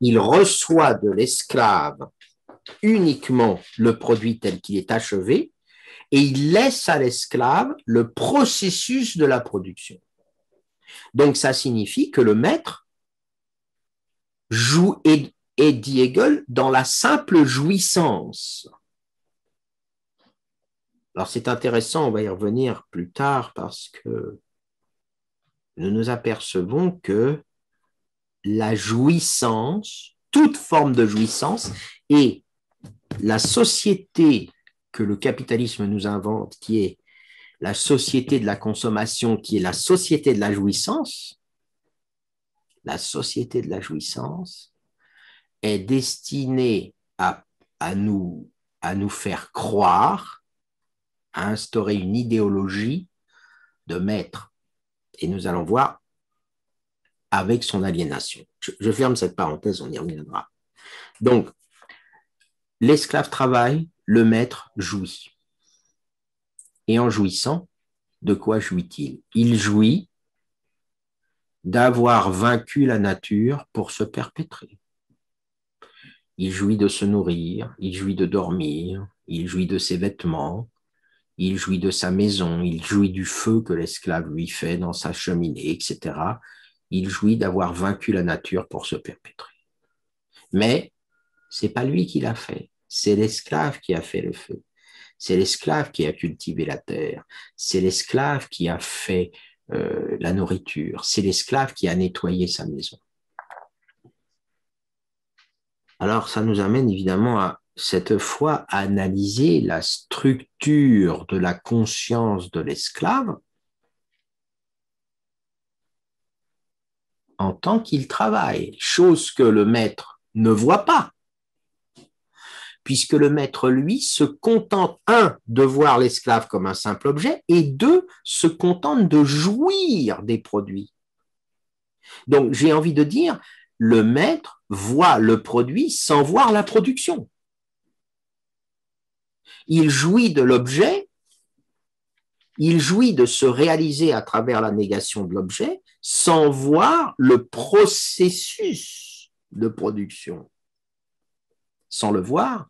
Il reçoit de l'esclave uniquement le produit tel qu'il est achevé et il laisse à l'esclave le processus de la production. Donc, ça signifie que le maître joue et dit Hegel dans la simple jouissance. Alors, c'est intéressant, on va y revenir plus tard parce que nous nous apercevons que la jouissance, toute forme de jouissance, et la société que le capitalisme nous invente, qui est la société de la consommation, qui est la société de la jouissance est destinée à nous faire croire, à instaurer une idéologie de maître. Et nous allons voir avec son aliénation. Je ferme cette parenthèse, on y reviendra. Donc, l'esclave travaille, le maître jouit. Et en jouissant, de quoi jouit-il? Il jouit d'avoir vaincu la nature pour se perpétrer. Il jouit de se nourrir, il jouit de dormir, il jouit de ses vêtements, il jouit de sa maison, il jouit du feu que l'esclave lui fait dans sa cheminée, etc. Il jouit d'avoir vaincu la nature pour se perpétrer. Mais c'est pas lui qui l'a fait, c'est l'esclave qui a fait le feu. C'est l'esclave qui a cultivé la terre, c'est l'esclave qui a fait la nourriture, c'est l'esclave qui a nettoyé sa maison. Alors, ça nous amène évidemment à cette fois à analyser la structure de la conscience de l'esclave en tant qu'il travaille, chose que le maître ne voit pas, puisque le maître, lui, se contente, un, de voir l'esclave comme un simple objet, et deux, se contente de jouir des produits. Donc, j'ai envie de dire, le maître voit le produit sans voir la production. Il jouit de l'objet, il jouit de se réaliser à travers la négation de l'objet sans voir le processus de production, sans le voir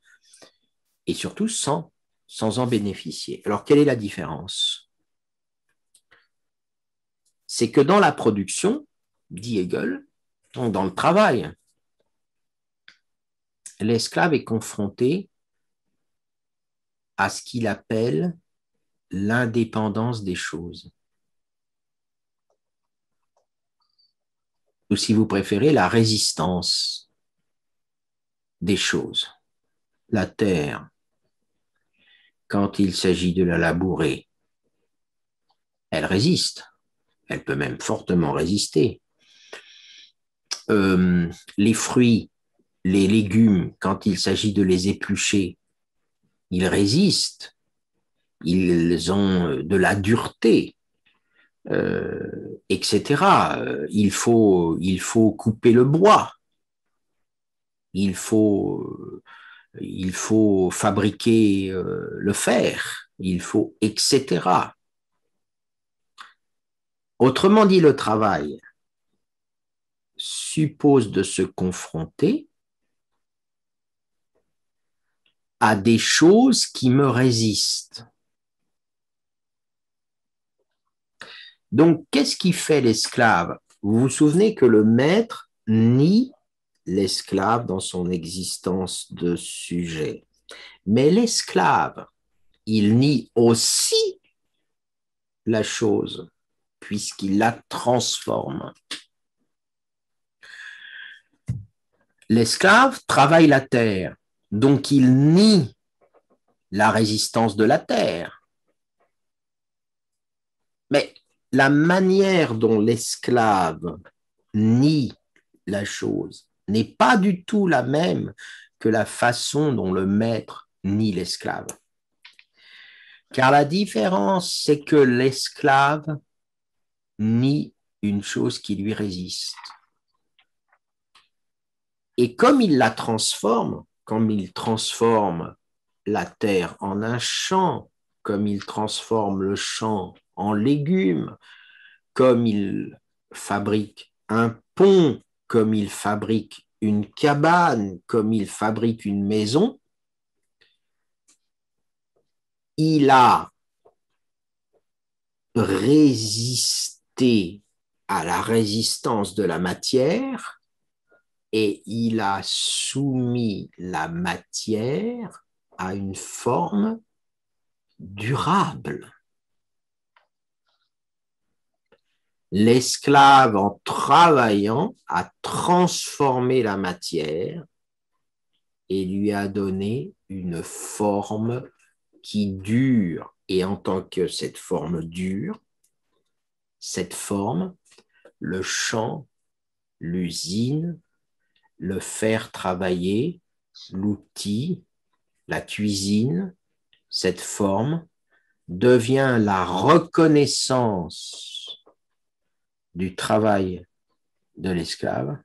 et surtout sans en bénéficier. Alors, quelle est la différence? C'est que dans la production, dit Hegel, donc dans le travail, l'esclave est confronté à ce qu'il appelle l'indépendance des choses. Ou si vous préférez, la résistance des choses. La terre, quand il s'agit de la labourer, elle résiste. Elle peut même fortement résister. Les fruits, les légumes, quand il s'agit de les éplucher, ils résistent. Ils ont de la dureté, etc. Il faut couper le bois. Il faut fabriquer le fer. Il faut, etc. Autrement dit, le travail suppose de se confronter à des choses qui me résistent. Donc, qu'est-ce qui fait l'esclave? Vous vous souvenez que le maître nie l'esclave dans son existence de sujet. Mais l'esclave, il nie aussi la chose, puisqu'il la transforme. L'esclave travaille la terre, donc il nie la résistance de la terre. Mais la manière dont l'esclave nie la chose n'est pas du tout la même que la façon dont le maître nie l'esclave. Car la différence, c'est que l'esclave nie une chose qui lui résiste. Et comme il la transforme, comme il transforme la terre en un champ, comme il transforme le champ en légumes, comme il fabrique un pont, comme il fabrique une cabane, comme il fabrique une maison, il a résisté à la résistance de la matière et il a soumis la matière à une forme durable. L'esclave, en travaillant, a transformé la matière et lui a donné une forme qui dure. Et en tant que cette forme dure, cette forme, le champ, l'usine, le fer travaillé, l'outil, la cuisine, cette forme devient la reconnaissance du travail de l'esclave,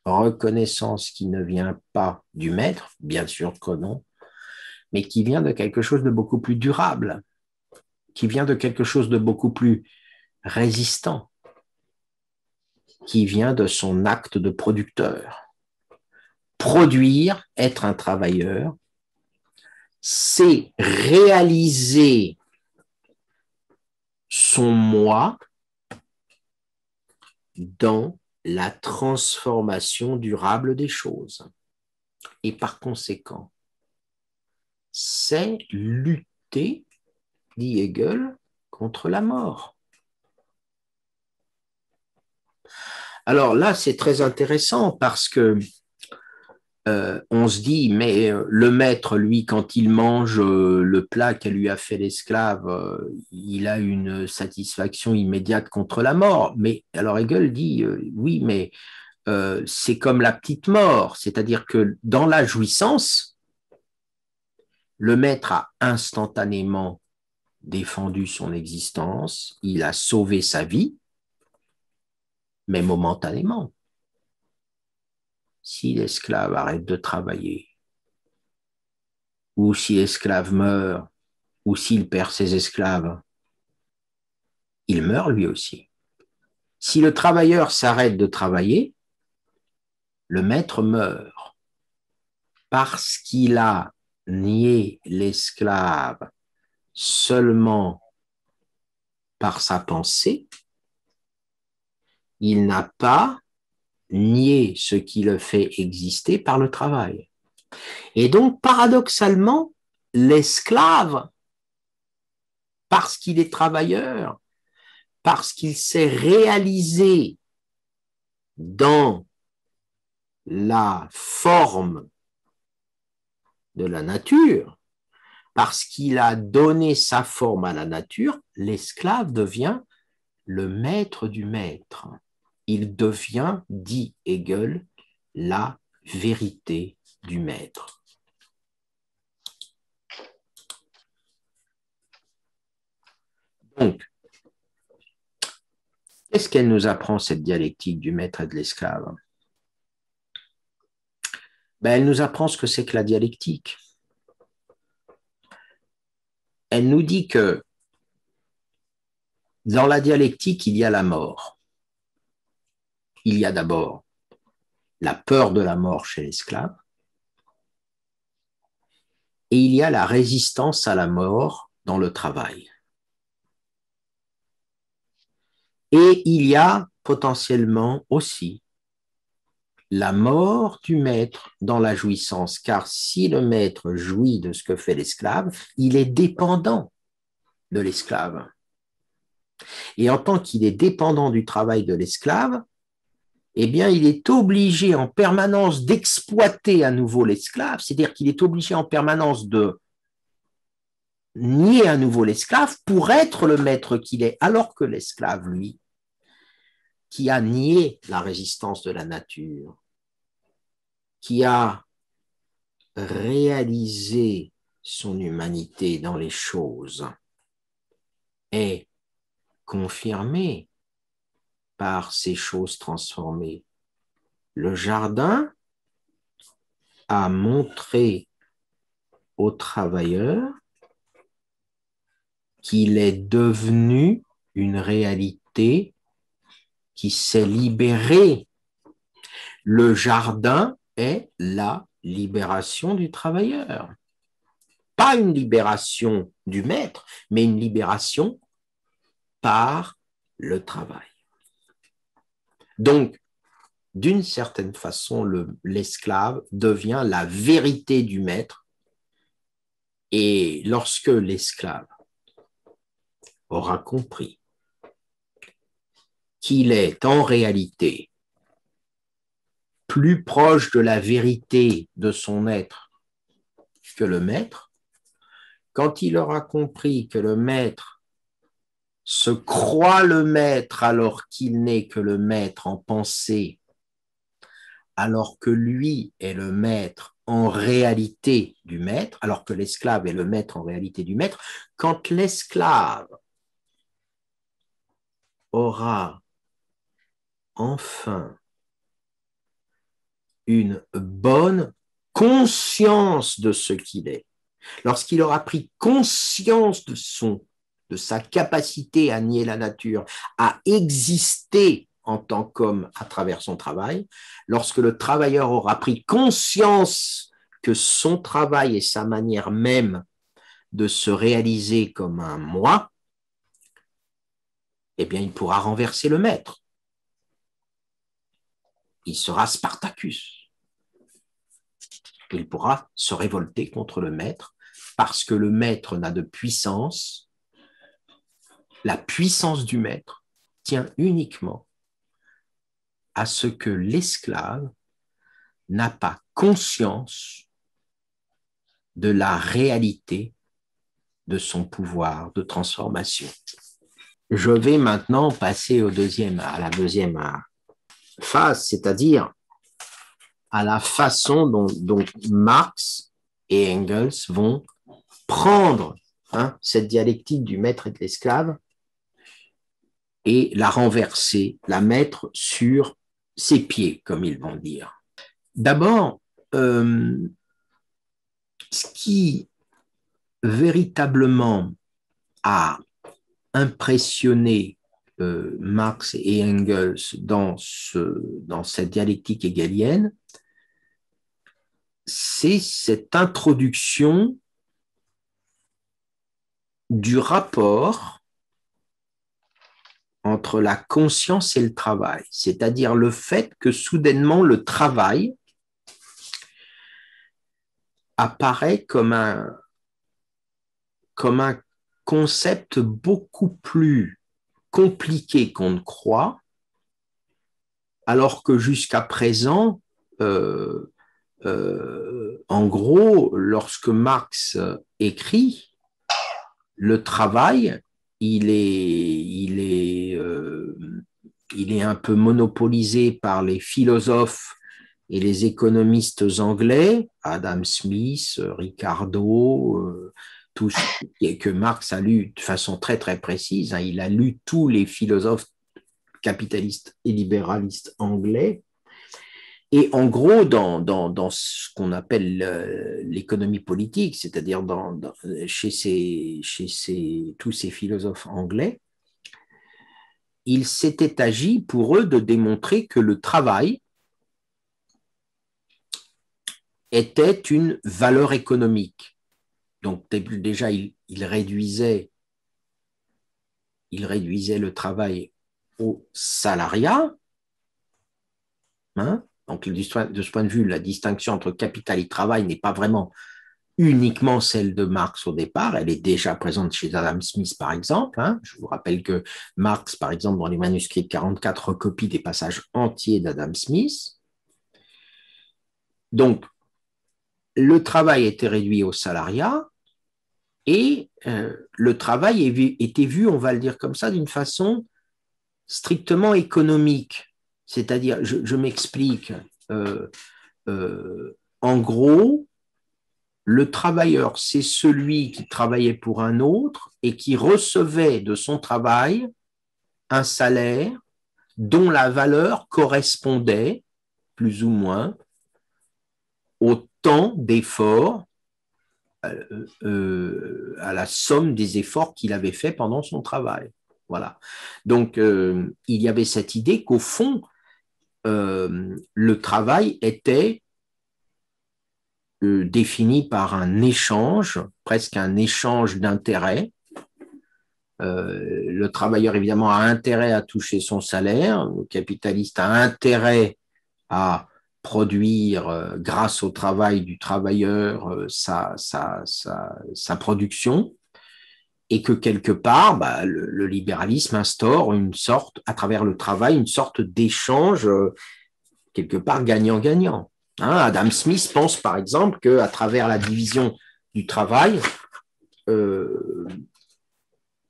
reconnaissance qui ne vient pas du maître, bien sûr que non, mais qui vient de quelque chose de beaucoup plus durable, qui vient de quelque chose de beaucoup plus résistant, qui vient de son acte de producteur. Produire, être un travailleur, c'est réaliser son moi dans la transformation durable des choses. Et par conséquent, c'est lutter, dit Hegel, contre la mort. Alors là, c'est très intéressant parce que on se dit, mais le maître, lui, quand il mange le plat qu'elle lui a fait l'esclave, il a une satisfaction immédiate contre la mort. Mais alors Hegel dit, oui, mais c'est comme la petite mort, c'est-à-dire que dans la jouissance, le maître a instantanément défendu son existence, il a sauvé sa vie, mais momentanément. Si l'esclave arrête de travailler, ou si l'esclave meurt, ou s'il perd ses esclaves, il meurt lui aussi. Si le travailleur s'arrête de travailler, le maître meurt parce qu'il a nié l'esclave seulement par sa pensée, il n'a pas nié ce qui le fait exister par le travail. Et donc, paradoxalement, l'esclave, parce qu'il est travailleur, parce qu'il s'est réalisé dans la forme de la nature, parce qu'il a donné sa forme à la nature, l'esclave devient le maître du maître. Il devient, dit Hegel, la vérité du maître. Donc, qu'est-ce qu'elle nous apprend, cette dialectique du maître et de l'esclave? Elle nous apprend ce que c'est que la dialectique. Elle nous dit que dans la dialectique, il y a la mort. Il y a d'abord la peur de la mort chez l'esclave et il y a la résistance à la mort dans le travail. Et il y a potentiellement aussi la mort du maître dans la jouissance, car si le maître jouit de ce que fait l'esclave, il est dépendant de l'esclave. Et en tant qu'il est dépendant du travail de l'esclave, eh bien, il est obligé en permanence d'exploiter à nouveau l'esclave, c'est-à-dire qu'il est obligé en permanence de nier à nouveau l'esclave pour être le maître qu'il est, alors que l'esclave, lui, qui a nié la résistance de la nature, qui a réalisé son humanité dans les choses, est confirmé par ces choses transformées. Le jardin a montré aux travailleurs qu'il est devenu une réalité qui s'est libérée. Le jardin est la libération du travailleur. Pas une libération du maître, mais une libération par le travail. Donc, d'une certaine façon, l'esclave devient la vérité du maître. Et lorsque l'esclave aura compris qu'il est en réalité plus proche de la vérité de son être que le maître, quand il aura compris que le maître se croit le maître alors qu'il n'est que le maître en pensée, alors que lui est le maître en réalité du maître, alors que l'esclave est le maître en réalité du maître, quand l'esclave aura enfin une bonne conscience de ce qu'il est, lorsqu'il aura pris conscience de sa capacité à nier la nature, à exister en tant qu'homme à travers son travail, lorsque le travailleur aura pris conscience que son travail est sa manière même de se réaliser comme un moi, eh bien, il pourra renverser le maître. Il sera Spartacus. Il pourra se révolter contre le maître parce que le maître n'a de puissance. La puissance du maître tient uniquement à ce que l'esclave n'a pas conscience de la réalité de son pouvoir de transformation. Je vais maintenant passer à la deuxième phase, c'est-à-dire à la façon dont Marx et Engels vont prendre cette dialectique du maître et de l'esclave et la renverser, la mettre sur ses pieds, comme ils vont dire. D'abord, ce qui véritablement a impressionné Marx et Engels dans cette dialectique hegelienne, c'est cette introduction du rapport entre la conscience et le travail, c'est-à-dire le fait que soudainement le travail apparaît comme un concept beaucoup plus compliqué qu'on ne croit, alors que jusqu'à présent, en gros, lorsque Marx écrit, le travail, il est un peu monopolisé par les philosophes et les économistes anglais, Adam Smith, Ricardo, tout ce que Marx a lu de façon très très précise. Il a lu tous les philosophes capitalistes et libéralistes anglais. Et en gros, dans ce qu'on appelle l'économie politique, c'est-à-dire chez tous ces philosophes anglais, il s'était agi pour eux de démontrer que le travail était une valeur économique. Donc déjà, il réduisait le travail au salariat. Donc de ce point de vue, la distinction entre capital et travail n'est pas vraiment uniquement celle de Marx au départ, elle est déjà présente chez Adam Smith, par exemple. Hein. Je vous rappelle que Marx, par exemple, dans les manuscrits de 44, recopie des passages entiers d'Adam Smith. Donc, le travail était réduit au salariat et le travail était vu, on va le dire comme ça, d'une façon strictement économique. C'est-à-dire, je m'explique, en gros, le travailleur, c'est celui qui travaillait pour un autre et qui recevait de son travail un salaire dont la valeur correspondait, plus ou moins, au temps d'effort, à la somme des efforts qu'il avait fait pendant son travail. Voilà. Donc, il y avait cette idée qu'au fond, le travail était défini par un échange, presque un échange d'intérêts. Le travailleur, évidemment, a intérêt à toucher son salaire, le capitaliste a intérêt à produire, grâce au travail du travailleur, sa production, et que quelque part, le libéralisme instaure une sorte, à travers le travail, une sorte d'échange, quelque part gagnant-gagnant. Hein, Adam Smith pense par exemple qu'à travers la division du travail,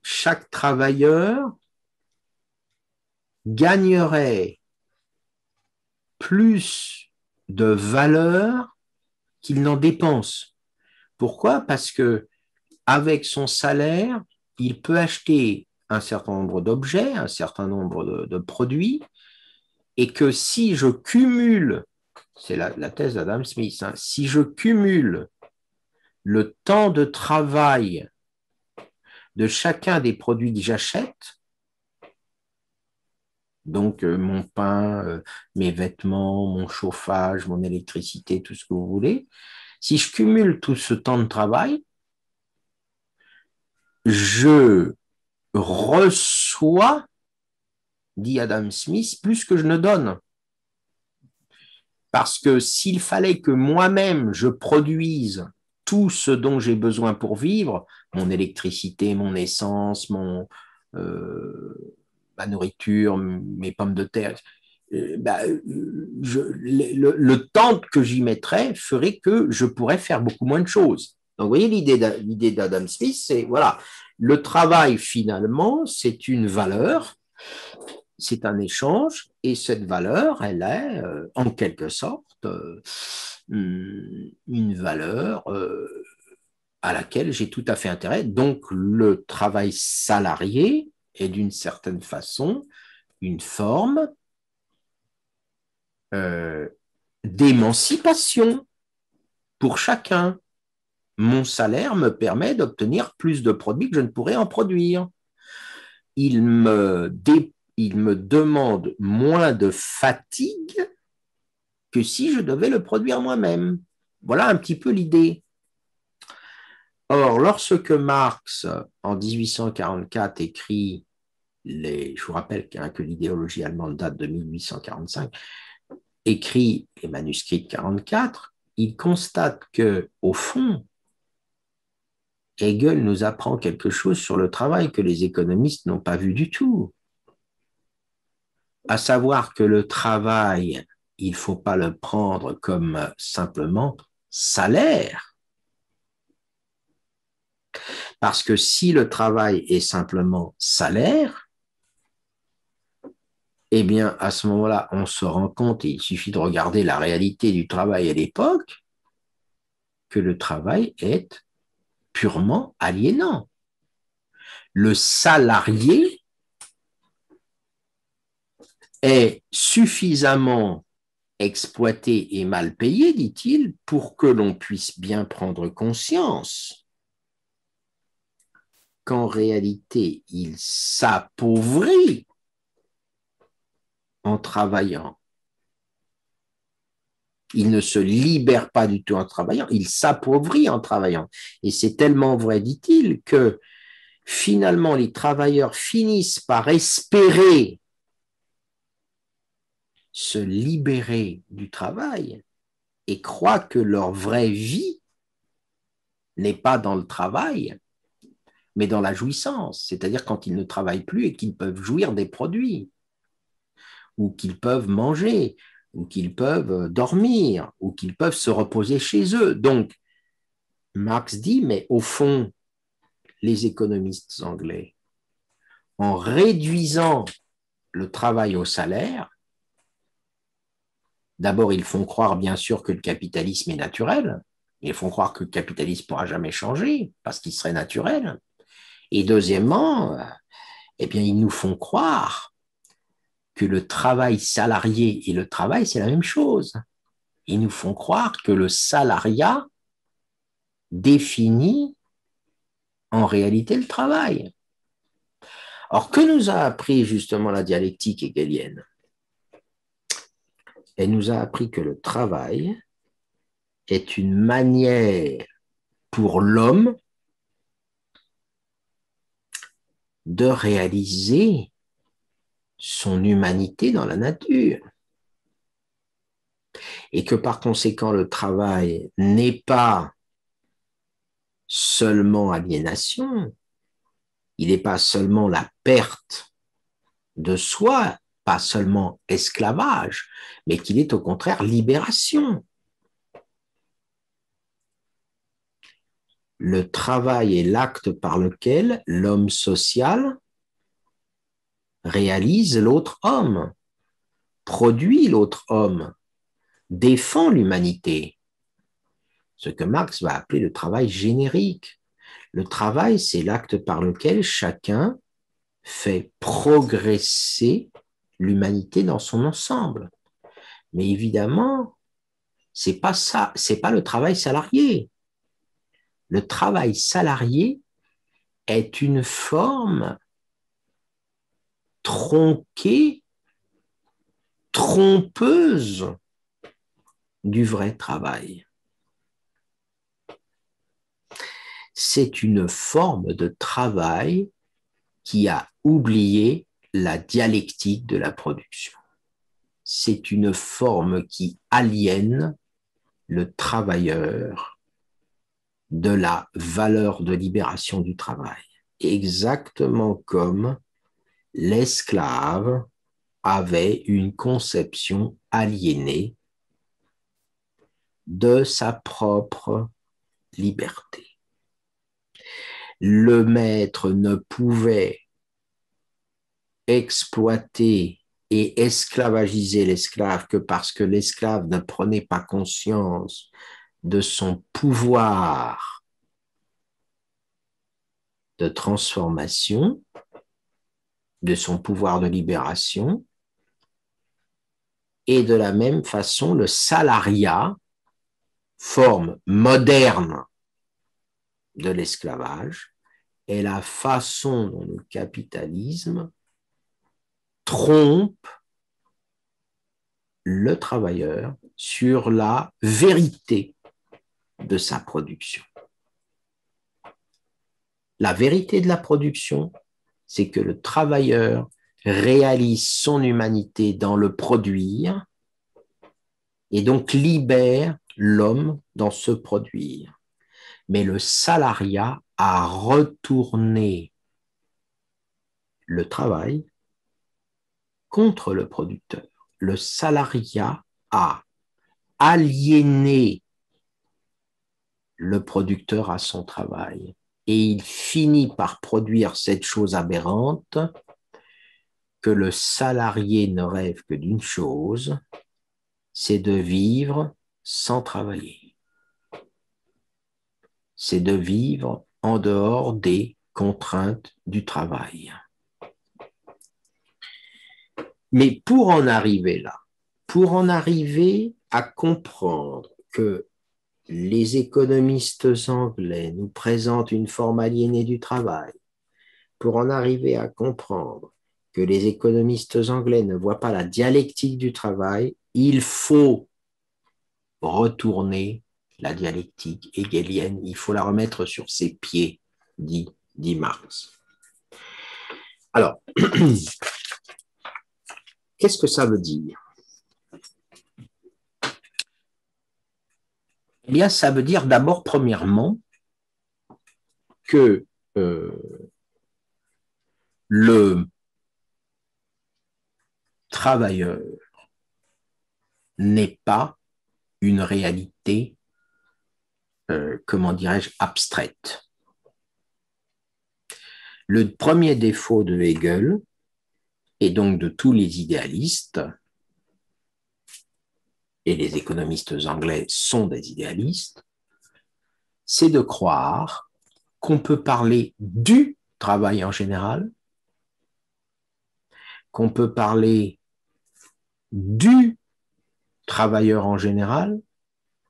chaque travailleur gagnerait plus de valeur qu'il n'en dépense. Pourquoi? Parce que avec son salaire, il peut acheter un certain nombre d'objets, un certain nombre de produits, et que si je cumule, c'est la thèse d'Adam Smith, hein, si je cumule le temps de travail de chacun des produits que j'achète, donc mon pain, mes vêtements, mon chauffage, mon électricité, tout ce que vous voulez, si je cumule tout ce temps de travail, je reçois, dit Adam Smith, plus que je ne donne. Parce que s'il fallait que moi-même je produise tout ce dont j'ai besoin pour vivre, mon électricité, mon essence, ma nourriture, mes pommes de terre, le temps que j'y mettrais ferait que je pourrais faire beaucoup moins de choses. Donc, vous voyez, l'idée d'Adam Smith, c'est, voilà, le travail, finalement, c'est une valeur, c'est un échange, et cette valeur, elle est, en quelque sorte, une valeur à laquelle j'ai tout à fait intérêt. Donc, le travail salarié est d'une certaine façon une forme d'émancipation pour chacun. Mon salaire me permet d'obtenir plus de produits que je ne pourrais en produire. Il me demande moins de fatigue que si je devais le produire moi-même. Voilà un petit peu l'idée. Or, lorsque Marx, en 1844, écrit je vous rappelle que l'idéologie allemande date de 1845, écrit les manuscrits de 44, il constate que, au fond, Hegel nous apprend quelque chose sur le travail que les économistes n'ont pas vu du tout. À savoir que le travail, il ne faut pas le prendre comme simplement salaire. Parce que si le travail est simplement salaire, eh bien, à ce moment-là, on se rend compte, et il suffit de regarder la réalité du travail à l'époque, que le travail est purement aliénant. Le salarié est suffisamment exploité et mal payé, dit-il, pour que l'on puisse bien prendre conscience qu'en réalité, il s'appauvrit en travaillant. Il ne se libère pas du tout en travaillant, il s'appauvrit en travaillant. Et c'est tellement vrai, dit-il, que finalement, les travailleurs finissent par espérer se libérer du travail et croient que leur vraie vie n'est pas dans le travail, mais dans la jouissance, c'est-à-dire quand ils ne travaillent plus et qu'ils peuvent jouir des produits, ou qu'ils peuvent manger, ou qu'ils peuvent dormir, ou qu'ils peuvent se reposer chez eux. Donc, Marx dit, mais au fond, les économistes anglais, en réduisant le travail au salaire, d'abord, ils font croire, bien sûr, que le capitalisme est naturel. Ils font croire que le capitalisme ne pourra jamais changer parce qu'il serait naturel. Et deuxièmement, eh bien, ils nous font croire que le travail salarié et le travail, c'est la même chose. Ils nous font croire que le salariat définit en réalité le travail. Or, que nous a appris justement la dialectique hegelienne? Elle nous a appris que le travail est une manière pour l'homme de réaliser son humanité dans la nature. Et que par conséquent, le travail n'est pas seulement aliénation, il n'est pas seulement la perte de soi, pas seulement esclavage, mais qu'il est au contraire libération. Le travail est l'acte par lequel l'homme social réalise l'autre homme, produit l'autre homme, défend l'humanité. Ce que Marx va appeler le travail générique. Le travail, c'est l'acte par lequel chacun fait progresser l'humanité dans son ensemble. Mais évidemment, c'est pas ça, c'est pas le travail salarié. Le travail salarié est une forme tronquée, trompeuse du vrai travail. C'est une forme de travail qui a oublié la dialectique de la production. C'est une forme qui aliène le travailleur de la valeur de libération du travail, exactement comme l'esclave avait une conception aliénée de sa propre liberté. Le maître ne pouvait exploiter et esclavagiser l'esclave que parce que l'esclave ne prenait pas conscience de son pouvoir de transformation, de son pouvoir de libération, et de la même façon, le salariat, forme moderne de l'esclavage, est la façon dont le capitalisme trompe le travailleur sur la vérité de sa production. La vérité de la production, c'est que le travailleur réalise son humanité dans le produire et donc libère l'homme dans ce produire. Mais le salariat a retourné le travail contre le producteur. Le salariat a aliéné le producteur à son travail et il finit par produire cette chose aberrante que le salarié ne rêve que d'une chose, c'est de vivre sans travailler. C'est de vivre en dehors des contraintes du travail. Mais pour en arriver là, pour en arriver à comprendre que les économistes anglais nous présentent une forme aliénée du travail, pour en arriver à comprendre que les économistes anglais ne voient pas la dialectique du travail, il faut retourner la dialectique hegelienne, il faut la remettre sur ses pieds, dit Marx. Alors, qu'est-ce que ça veut dire? Eh bien, ça veut dire d'abord, premièrement, que le travailleur n'est pas une réalité, comment dirais-je, abstraite. Le premier défaut de Hegel, et donc de tous les idéalistes, et les économistes anglais sont des idéalistes, c'est de croire qu'on peut parler du travail en général, qu'on peut parler du travailleur en général,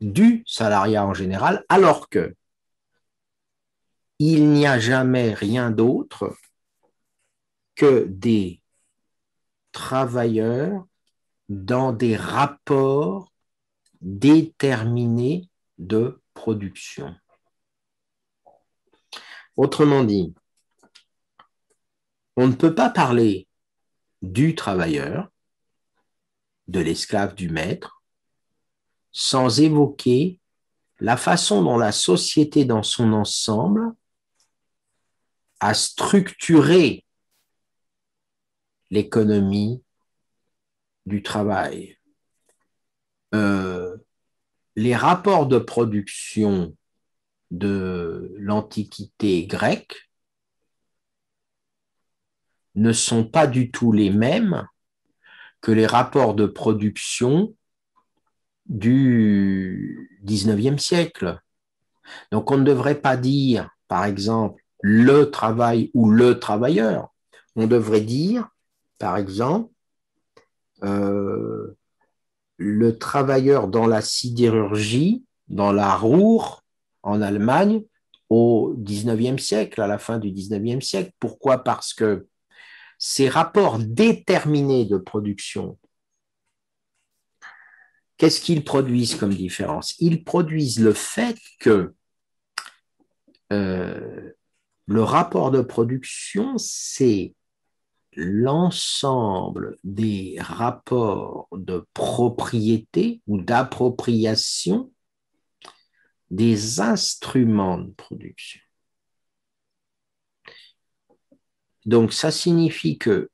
du salariat en général, alors que il n'y a jamais rien d'autre que des travailleurs dans des rapports déterminés de production. Autrement dit, on ne peut pas parler du travailleur, de l'esclave, du maître, sans évoquer la façon dont la société dans son ensemble a structuré l'économie du travail. Les rapports de production de l'Antiquité grecque ne sont pas du tout les mêmes que les rapports de production du 19e siècle. Donc, on ne devrait pas dire, par exemple, le travail ou le travailleur. On devrait dire, par exemple, le travailleur dans la sidérurgie, dans la Ruhr, en Allemagne, au 19e siècle, à la fin du 19e siècle. Pourquoi? Parce que ces rapports déterminés de production, qu'est-ce qu'ils produisent comme différence? Ils produisent le fait que le rapport de production, c'est l'ensemble des rapports de propriété ou d'appropriation des instruments de production. Donc, ça signifie que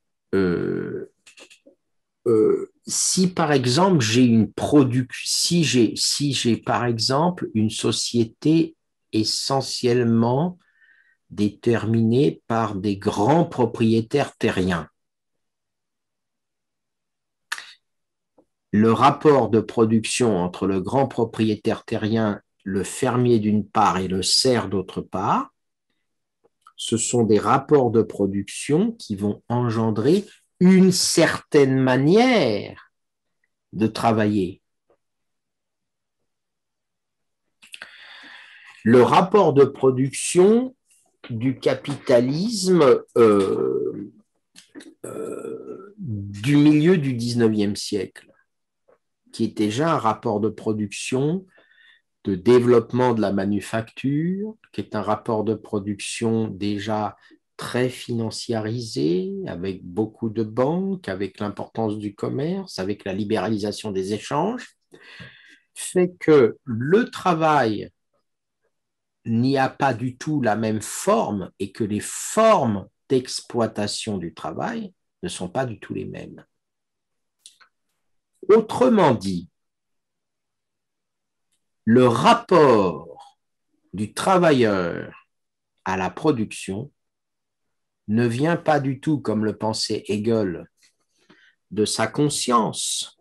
si par exemple j'ai une production, si j'ai par exemple une société essentiellement déterminée par des grands propriétaires terriens, le rapport de production entre le grand propriétaire terrien, le fermier d'une part et le serf d'autre part, ce sont des rapports de production qui vont engendrer une certaine manière de travailler. Le rapport de production du capitalisme du milieu du 19e siècle, qui est déjà un rapport de production de développement de la manufacture, qui est un rapport de production déjà très financiarisé, avec beaucoup de banques, avec l'importance du commerce, avec la libéralisation des échanges, fait que le travail n'y a pas du tout la même forme et que les formes d'exploitation du travail ne sont pas du tout les mêmes. Autrement dit, le rapport du travailleur à la production ne vient pas du tout, comme le pensait Hegel, de sa conscience,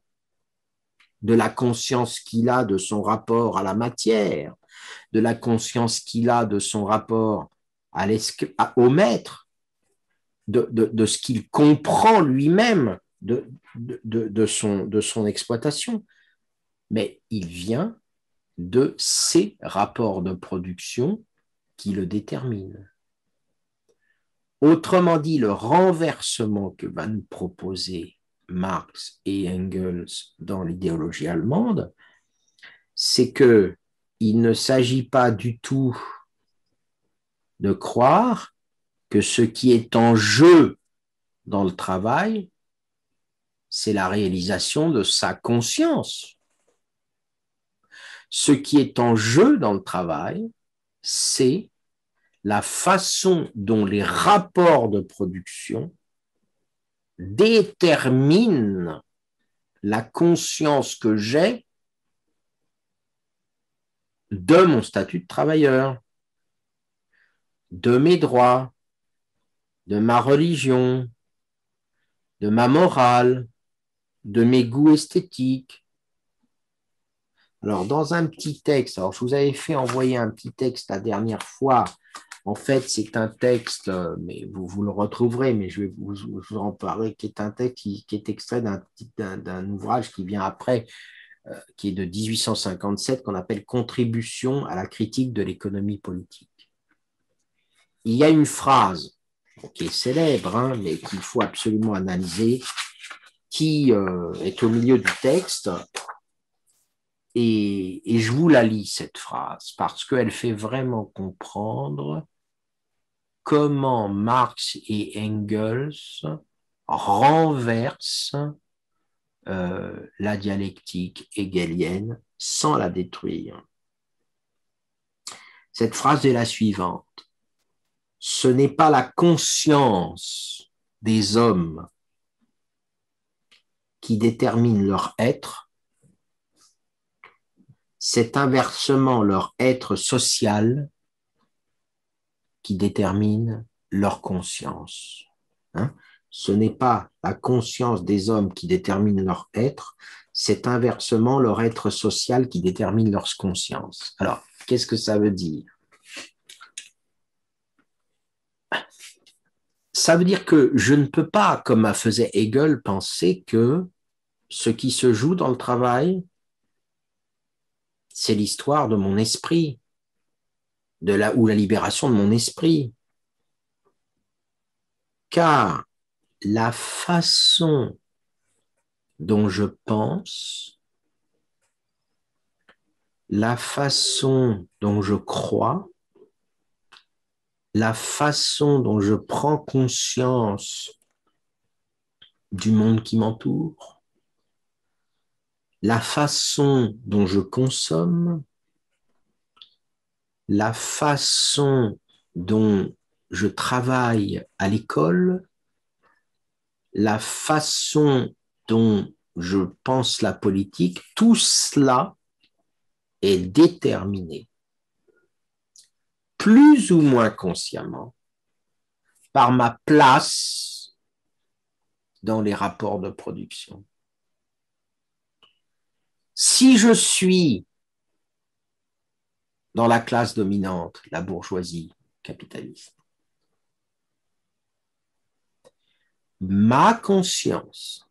de la conscience qu'il a de son rapport à la matière, de la conscience qu'il a de son rapport au maître, de ce qu'il comprend lui-même de son exploitation, mais il vient de ces rapports de production qui le déterminent. Autrement dit, le renversement que va nous proposer Marx et Engels dans l'idéologie allemande, c'est qu'il ne s'agit pas du tout de croire que ce qui est en jeu dans le travail, c'est la réalisation de sa conscience. Ce qui est en jeu dans le travail, c'est la façon dont les rapports de production déterminent la conscience que j'ai de mon statut de travailleur, de mes droits, de ma religion, de ma morale, de mes goûts esthétiques. Alors, dans un petit texte, alors je vous avais fait envoyer un petit texte la dernière fois. En fait, c'est un texte, mais vous le retrouverez, mais je vais vous en parler, qui est un texte qui est extrait d'un ouvrage qui vient après, qui est de 1857, qu'on appelle Contribution à la critique de l'économie politique. Il y a une phrase qui est célèbre, hein, mais qu'il faut absolument analyser, qui est au milieu du texte, et je vous la lis, cette phrase, parce qu'elle fait vraiment comprendre comment Marx et Engels renversent la dialectique hegelienne sans la détruire. Cette phrase est la suivante. Ce n'est pas la conscience des hommes qui détermine leur être, c'est inversement leur être social qui détermine leur conscience. Hein? Ce n'est pas la conscience des hommes qui détermine leur être, c'est inversement leur être social qui détermine leur conscience. Alors, qu'est-ce que ça veut dire? Ça veut dire que je ne peux pas, comme faisait Hegel, penser que ce qui se joue dans le travail, c'est l'histoire de mon esprit, ou la libération de mon esprit. Car la façon dont je pense, la façon dont je crois, la façon dont je prends conscience du monde qui m'entoure, la façon dont je consomme, la façon dont je travaille à l'école, la façon dont je pense la politique, tout cela est déterminé, plus ou moins consciemment, par ma place dans les rapports de production. Si je suis dans la classe dominante, la bourgeoisie capitaliste, ma conscience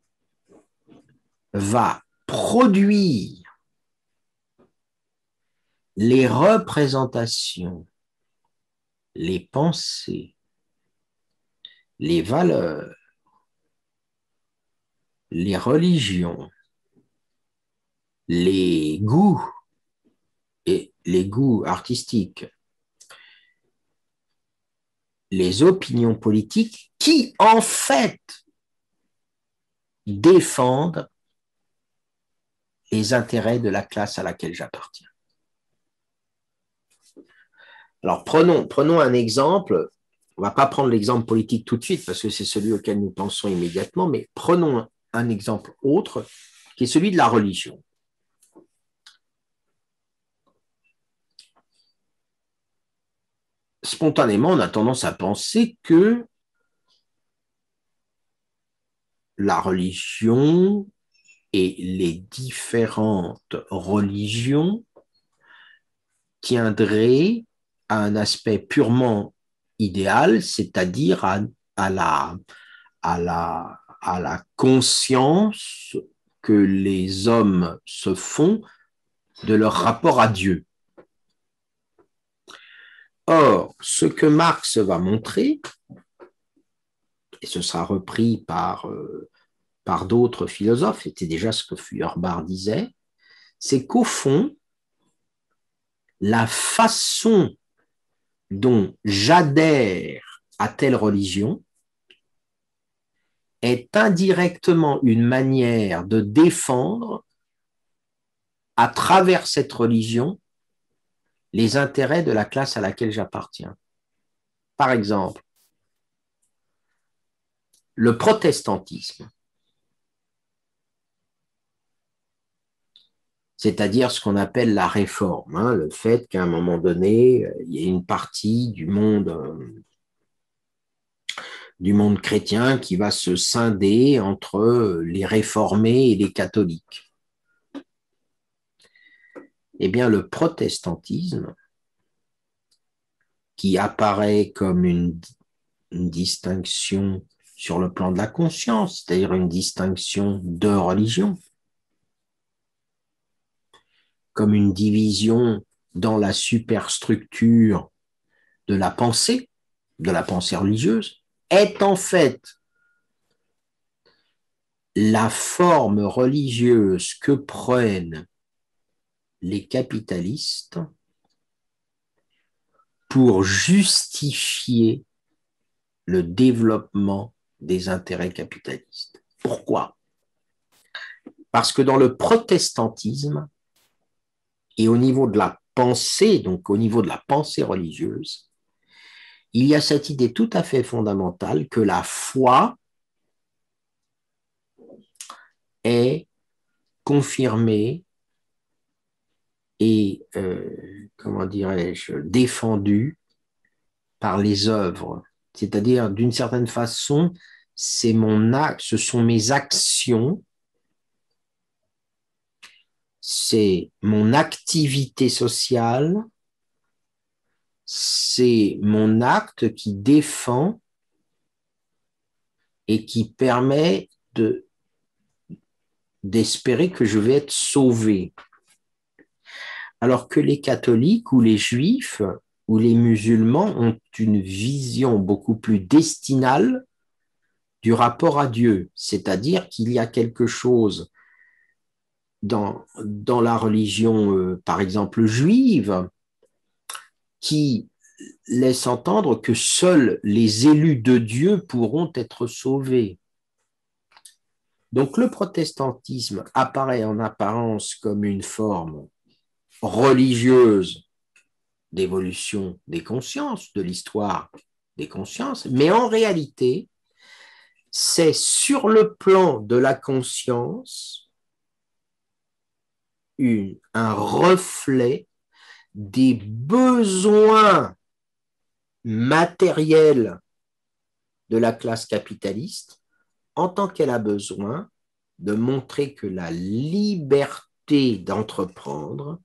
va produire les représentations, les pensées, les valeurs, les religions, les goûts et les goûts artistiques, les opinions politiques qui, en fait, défendent les intérêts de la classe à laquelle j'appartiens. Alors, prenons un exemple. On ne va pas prendre l'exemple politique tout de suite parce que c'est celui auquel nous pensons immédiatement, mais prenons un exemple autre qui est celui de la religion. Spontanément, on a tendance à penser que la religion et les différentes religions tiendraient à un aspect purement idéal, c'est-à-dire à la conscience que les hommes se font de leur rapport à Dieu. Or, ce que Marx va montrer, et ce sera repris par d'autres philosophes, c'était déjà ce que Feuerbach disait, c'est qu'au fond, la façon dont j'adhère à telle religion est indirectement une manière de défendre à travers cette religion les intérêts de la classe à laquelle j'appartiens. Par exemple, le protestantisme, c'est-à-dire ce qu'on appelle la réforme, hein, le fait qu'à un moment donné, il y ait une partie du monde chrétien qui va se scinder entre les réformés et les catholiques. Eh bien, le protestantisme, qui apparaît comme une distinction sur le plan de la conscience, c'est-à-dire une distinction de religion, comme une division dans la superstructure de la pensée religieuse, est en fait la forme religieuse que prennent les capitalistes pour justifier le développement des intérêts capitalistes. Pourquoi? Parce que dans le protestantisme et au niveau de la pensée, donc au niveau de la pensée religieuse, il y a cette idée tout à fait fondamentale que la foi est confirmée et, comment dirais-je, défendue par les œuvres. C'est-à-dire, d'une certaine façon, c'est mon acte, ce sont mes actions, c'est mon activité sociale, c'est mon acte qui défend et qui permet d'espérer que je vais être sauvé. Alors que les catholiques ou les juifs ou les musulmans ont une vision beaucoup plus destinale du rapport à Dieu, c'est-à-dire qu'il y a quelque chose dans la religion, par exemple, juive, qui laisse entendre que seuls les élus de Dieu pourront être sauvés. Donc le protestantisme apparaît en apparence comme une forme religieuse d'évolution des consciences, de l'histoire des consciences, mais en réalité, c'est sur le plan de la conscience un reflet des besoins matériels de la classe capitaliste en tant qu'elle a besoin de montrer que la liberté d'entreprendre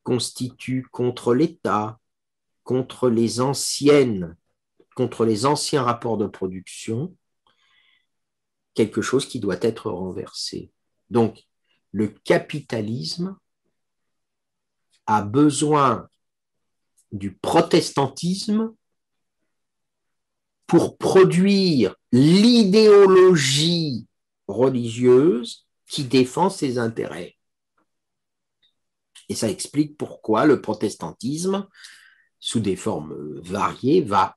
constitue contre l'État, contre les anciens rapports de production, quelque chose qui doit être renversé. Donc, le capitalisme a besoin du protestantisme pour produire l'idéologie religieuse qui défend ses intérêts. Et ça explique pourquoi le protestantisme, sous des formes variées, va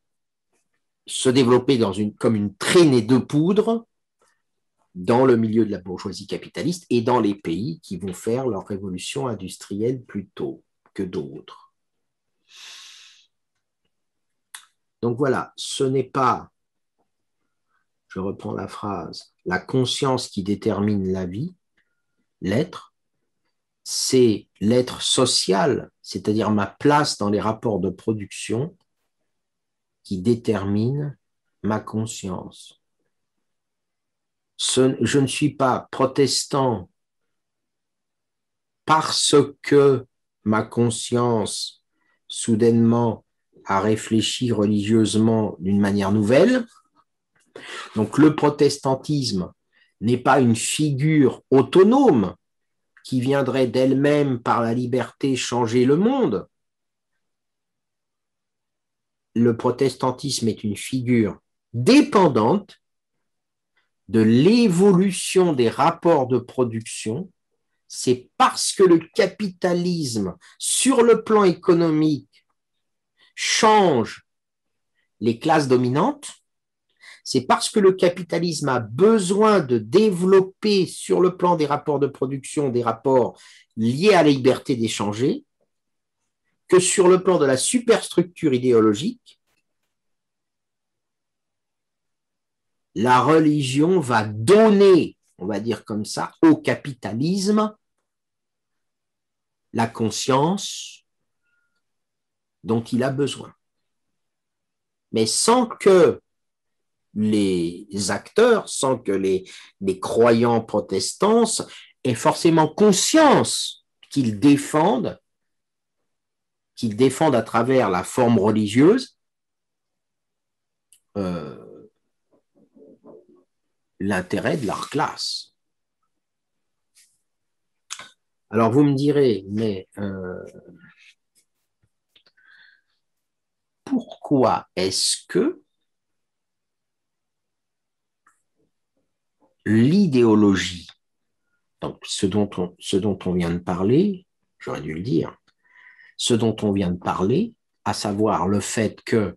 se développer comme une traînée de poudre dans le milieu de la bourgeoisie capitaliste et dans les pays qui vont faire leur révolution industrielle plus tôt que d'autres. Donc voilà, ce n'est pas, je reprends la phrase, la conscience qui détermine la vie, l'être, c'est l'être social, c'est-à-dire ma place dans les rapports de production qui détermine ma conscience. Je ne suis pas protestant parce que ma conscience soudainement a réfléchi religieusement d'une manière nouvelle. Donc le protestantisme n'est pas une figure autonome qui viendrait d'elle-même par la liberté changer le monde. Le protestantisme est une figure dépendante de l'évolution des rapports de production. C'est parce que le capitalisme, sur le plan économique, change les classes dominantes, c'est parce que le capitalisme a besoin de développer sur le plan des rapports de production, des rapports liés à la liberté d'échanger, que sur le plan de la superstructure idéologique, la religion va donner, on va dire comme ça, au capitalisme la conscience dont il a besoin. Mais sans que les acteurs, sans que les croyants protestants aient forcément conscience qu'ils défendent à travers la forme religieuse l'intérêt de leur classe. Alors vous me direz, mais pourquoi est-ce que l'idéologie, donc ce dont on vient de parler, j'aurais dû le dire, ce dont on vient de parler, à savoir le fait que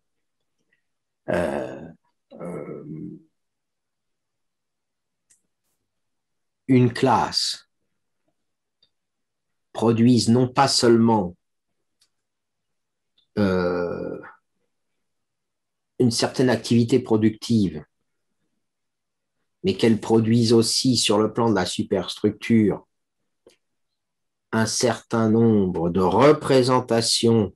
une classe produise non pas seulement une certaine activité productive, mais qu'elle produise aussi sur le plan de la superstructure un certain nombre de représentations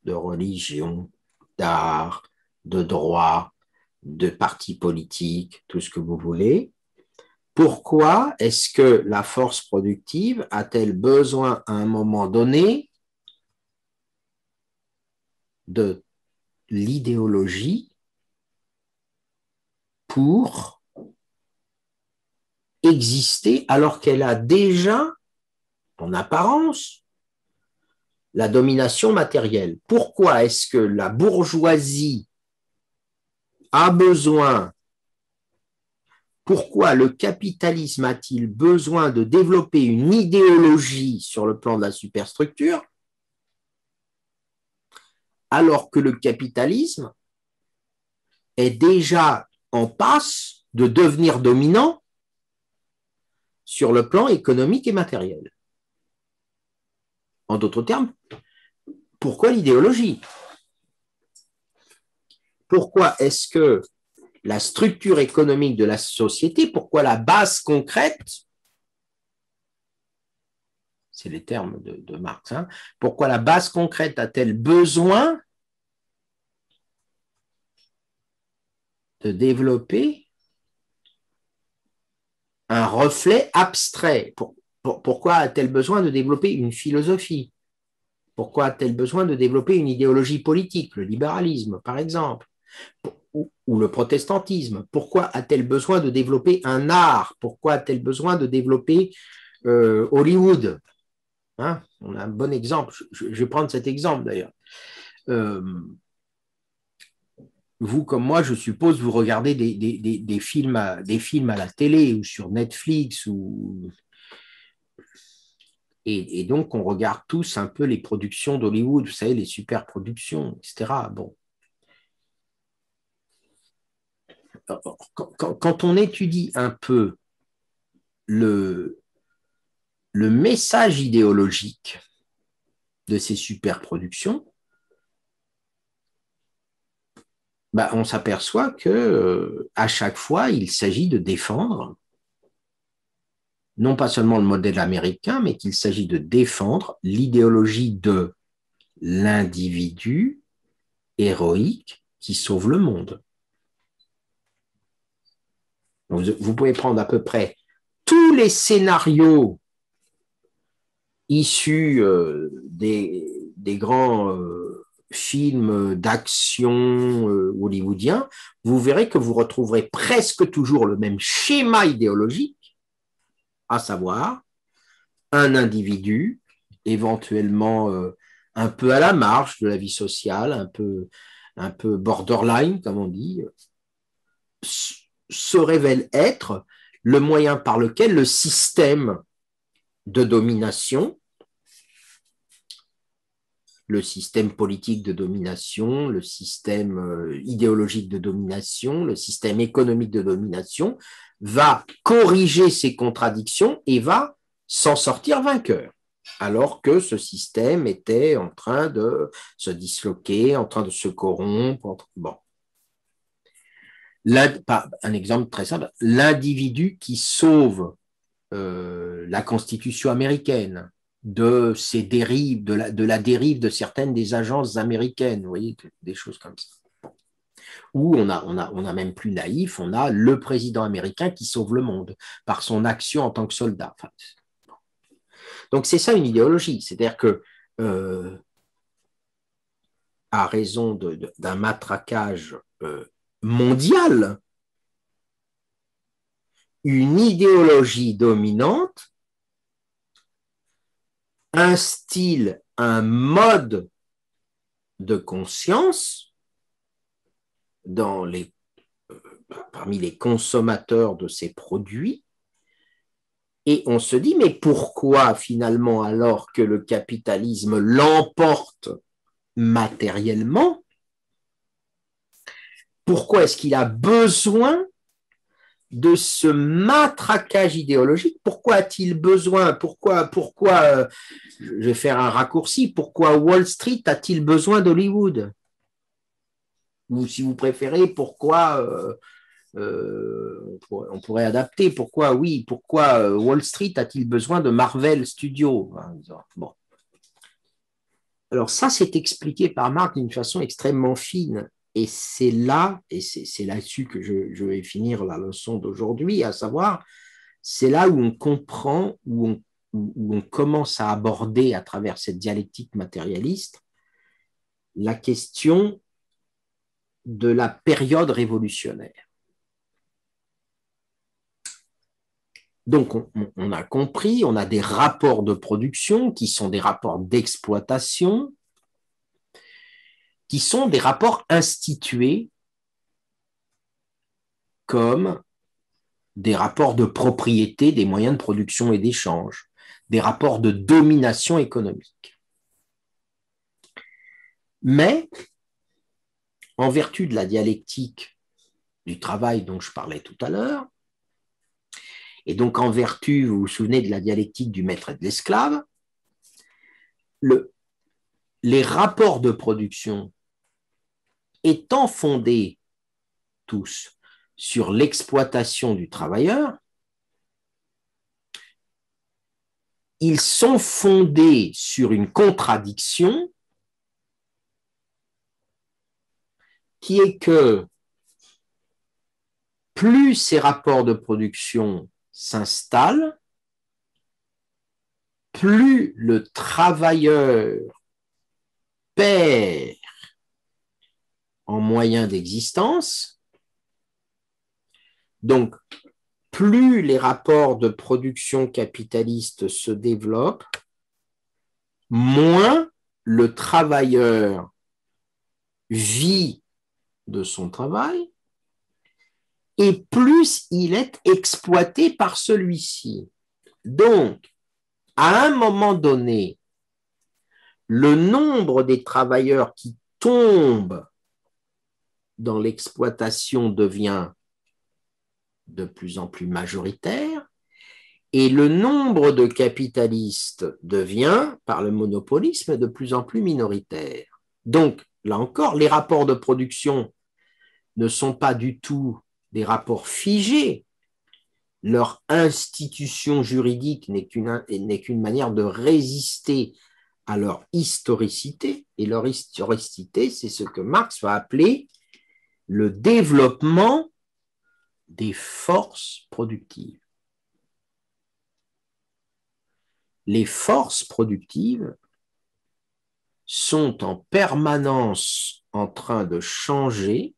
de religion, d'art, de droit, de partis politiques, tout ce que vous voulez. Pourquoi est-ce que la force productive a-t-elle besoin à un moment donné de l'idéologie pour exister alors qu'elle a déjà, en apparence, la domination matérielle? Pourquoi est-ce que la bourgeoisie a besoin, pourquoi le capitalisme a-t-il besoin de développer une idéologie sur le plan de la superstructure alors que le capitalisme est déjà en passe de devenir dominant sur le plan économique et matériel? En d'autres termes, pourquoi l'idéologie? Pourquoi est-ce que la structure économique de la société, pourquoi la base concrète, c'est les termes de Marx, hein, pourquoi la base concrète a-t-elle besoin de développer un reflet abstrait? Pourquoi a-t-elle besoin de développer une philosophie? Pourquoi a-t-elle besoin de développer une idéologie politique, le libéralisme, par exemple, ou le protestantisme? Pourquoi a-t-elle besoin de développer un art? Pourquoi a-t-elle besoin de développer Hollywood? Hein, on a un bon exemple. Je vais prendre cet exemple d'ailleurs. Vous, comme moi, je suppose, vous regardez des films à la télé ou sur Netflix et donc on regarde tous un peu les productions d'Hollywood, vous savez, les super productions, etc. Bon. Quand on étudie un peu le message idéologique de ces super productions, on s'aperçoit que à chaque fois, il s'agit de défendre non pas seulement le modèle américain, mais qu'il s'agit de défendre l'idéologie de l'individu héroïque qui sauve le monde. Vous pouvez prendre à peu près tous les scénarios issus des grands films d'action hollywoodiens, vous verrez que vous retrouverez presque toujours le même schéma idéologique, à savoir un individu éventuellement un peu à la marge de la vie sociale, un peu borderline, comme on dit, se révèle être le moyen par lequel le système de domination, le système politique de domination, le système idéologique de domination, le système économique de domination, va corriger ces contradictions et va s'en sortir vainqueur. alors que ce système était en train de se disloquer, en train de se corrompre. Bon. Un exemple très simple, l'individu qui sauve la Constitution américaine de ces dérives, de la dérive de certaines des agences américaines, vous voyez, des choses comme ça. Où on a même plus naïf, on a le président américain qui sauve le monde par son action en tant que soldat. Enfin, donc c'est ça une idéologie, c'est-à-dire que à raison d'un matraquage mondial, une idéologie dominante instille un mode de conscience parmi les consommateurs de ces produits, et on se dit, mais pourquoi finalement, alors que le capitalisme l'emporte matériellement, pourquoi est-ce qu'il a besoin de ce matraquage idéologique? Pourquoi a-t-il besoin? Pourquoi je vais faire un raccourci, pourquoi Wall Street a-t-il besoin d'Hollywood? Ou si vous préférez, pourquoi on pourrait adapter, pourquoi Wall Street a-t-il besoin de Marvel Studios? Bon. Alors ça, c'est expliqué par Marx d'une façon extrêmement fine. Et c'est là-dessus que je vais finir la leçon d'aujourd'hui, à savoir, c'est là où on comprend, où on commence à aborder à travers cette dialectique matérialiste la question de la période révolutionnaire. Donc, on a compris, on a des rapports de production qui sont des rapports d'exploitation, qui sont des rapports institués comme des rapports de propriété des moyens de production et d'échange, des rapports de domination économique. Mais, en vertu de la dialectique du travail dont je parlais tout à l'heure, et donc en vertu, vous vous souvenez de la dialectique du maître et de l'esclave, les rapports de production étant fondés tous sur l'exploitation du travailleur, ils sont fondés sur une contradiction qui est que plus ces rapports de production s'installent, plus le travailleur perd en moyens d'existence. Donc, plus les rapports de production capitaliste se développent, moins le travailleur vit de son travail et plus il est exploité par celui-ci. Donc, à un moment donné, le nombre des travailleurs qui tombent dans l'exploitation devient de plus en plus majoritaire et le nombre de capitalistes devient, par le monopolisme, de plus en plus minoritaire. Donc, là encore, les rapports de production ne sont pas du tout des rapports figés. Leur institution juridique n'est qu'une manière de résister à leur historicité. Et leur historicité, c'est ce que Marx va appeler le développement des forces productives. Les forces productives sont en permanence en train de changer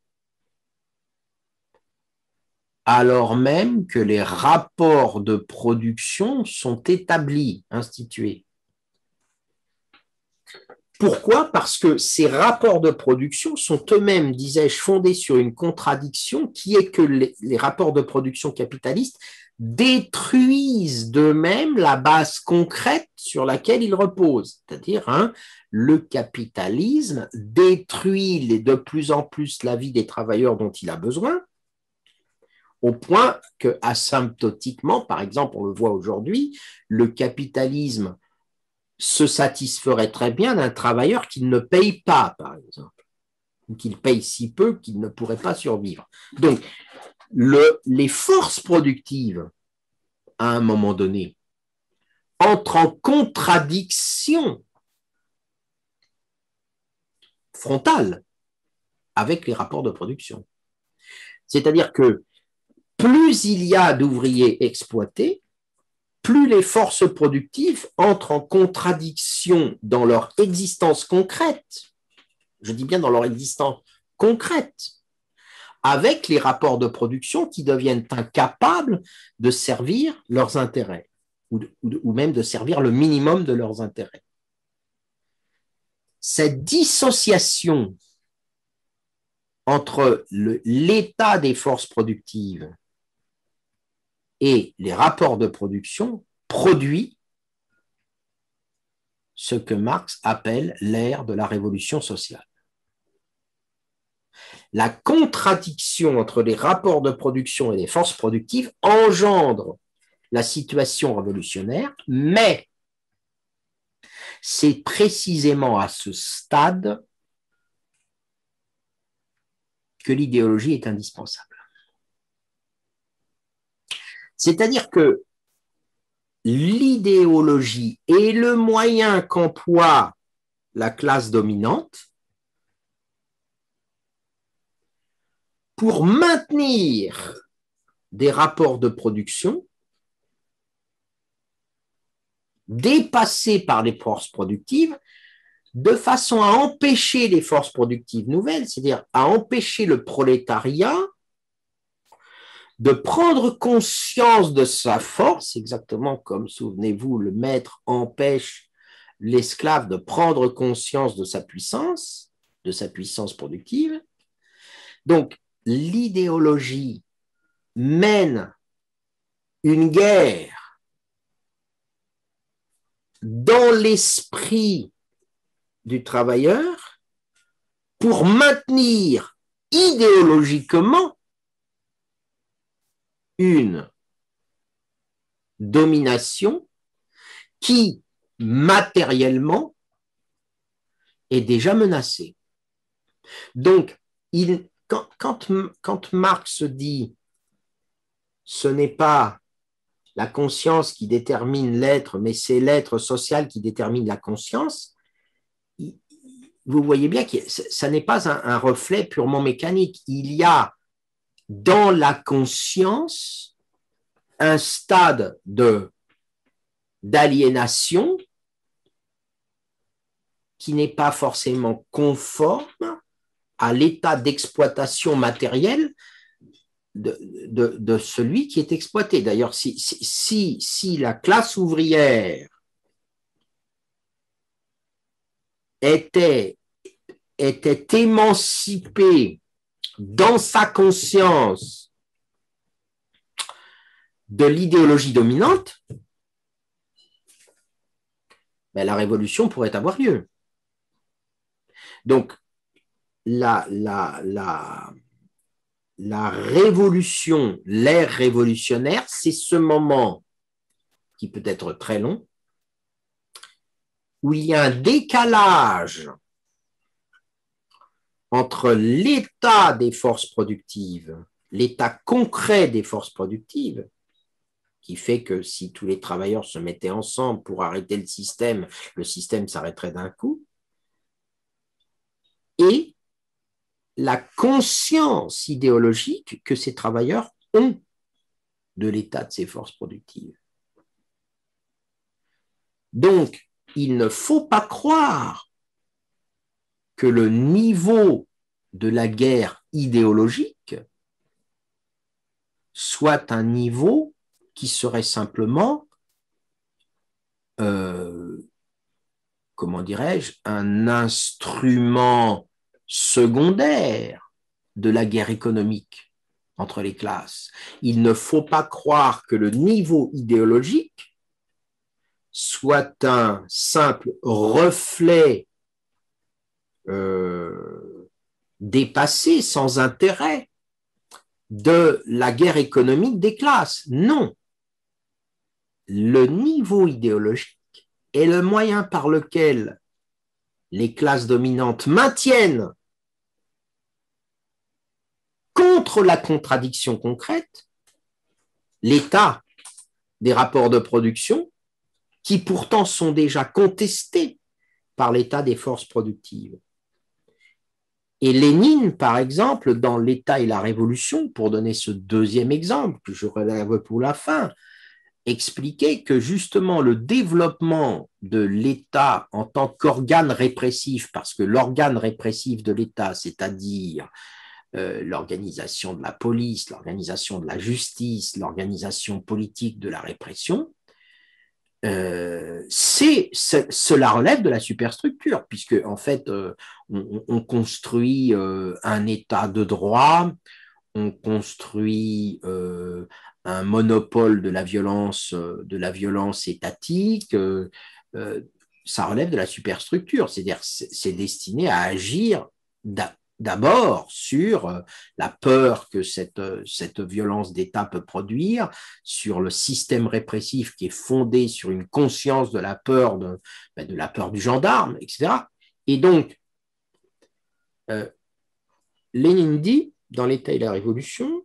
alors même que les rapports de production sont établis, institués. Pourquoi? Parce que ces rapports de production sont eux-mêmes, disais-je, fondés sur une contradiction qui est que les rapports de production capitalistes détruisent d'eux-mêmes la base concrète sur laquelle ils reposent. C'est-à-dire, le capitalisme détruit de plus en plus la vie des travailleurs dont il a besoin, au point que, asymptotiquement, par exemple, on le voit aujourd'hui, le capitalisme se satisferait très bien d'un travailleur qui ne paye pas, par exemple, ou qu'il paye si peu qu'il ne pourrait pas survivre. Donc, les forces productives, à un moment donné, entrent en contradiction frontale avec les rapports de production. C'est-à-dire que plus il y a d'ouvriers exploités, plus les forces productives entrent en contradiction dans leur existence concrète, je dis bien dans leur existence concrète, avec les rapports de production qui deviennent incapables de servir leurs intérêts, ou même de servir le minimum de leurs intérêts. Cette dissociation entre l'état des forces productives et les rapports de production produit ce que Marx appelle l'ère de la révolution sociale. La contradiction entre les rapports de production et les forces productives engendre la situation révolutionnaire, mais c'est précisément à ce stade que l'idéologie est indispensable. C'est-à-dire que l'idéologie est le moyen qu'emploie la classe dominante pour maintenir des rapports de production dépassés par les forces productives de façon à empêcher les forces productives nouvelles, c'est-à-dire à empêcher le prolétariat de prendre conscience de sa force, exactement comme, souvenez-vous, le maître empêche l'esclave de prendre conscience de sa puissance productive. Donc, l'idéologie mène une guerre dans l'esprit du travailleur pour maintenir idéologiquement une domination qui, matériellement, est déjà menacée. Donc, quand Marx dit « ce n'est pas la conscience qui détermine l'être, mais c'est l'être social qui détermine la conscience », vous voyez bien que ça n'est pas un reflet purement mécanique. Il y a dans la conscience un stade d'aliénation qui n'est pas forcément conforme à l'état d'exploitation matérielle de celui qui est exploité. D'ailleurs, si la classe ouvrière était émancipée dans sa conscience de l'idéologie dominante, ben, la révolution pourrait avoir lieu. Donc, la révolution, l'ère révolutionnaire, c'est ce moment qui peut être très long, où il y a un décalage entre l'état des forces productives, l'état concret des forces productives, qui fait que si tous les travailleurs se mettaient ensemble pour arrêter le système s'arrêterait d'un coup, et la conscience idéologique que ces travailleurs ont de l'état de ces forces productives. Donc, il ne faut pas croire que le niveau de la guerre idéologique soit un niveau qui serait simplement, comment dirais-je, un instrument secondaire de la guerre économique entre les classes. Il ne faut pas croire que le niveau idéologique soit un simple reflet dépassé, sans intérêt, de la guerre économique des classes. Non. Le niveau idéologique est le moyen par lequel les classes dominantes maintiennent contre la contradiction concrète l'état des rapports de production qui pourtant sont déjà contestés par l'état des forces productives. Et Lénine, par exemple, dans l'État et la Révolution, pour donner ce deuxième exemple que je relève pour la fin, expliquait que justement le développement de l'État en tant qu'organe répressif, parce que l'organe répressif de l'État, c'est-à-dire l'organisation de la police, l'organisation de la justice, l'organisation politique de la répression, cela relève de la superstructure, puisque en fait, on construit un État de droit, on construit un monopole de la violence étatique, ça relève de la superstructure, c'est-à-dire c'est destiné à agir d'abord sur la peur que cette violence d'État peut produire, sur le système répressif qui est fondé sur une conscience de la peur du gendarme, etc. Et donc, Lénine dit, dans l'État et la Révolution,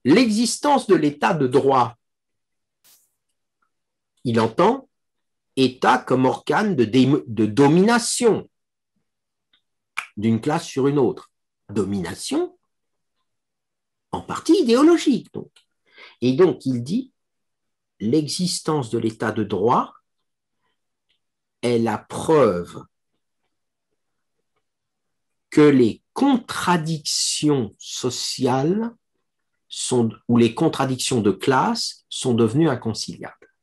l'existence de l'État de droit, il entend État comme organe de domination d'une classe sur une autre. Domination en partie idéologique. Donc. Et donc, il dit l'existence de l'État de droit est la preuve que les contradictions sociales ou les contradictions de classe sont devenues inconciliables.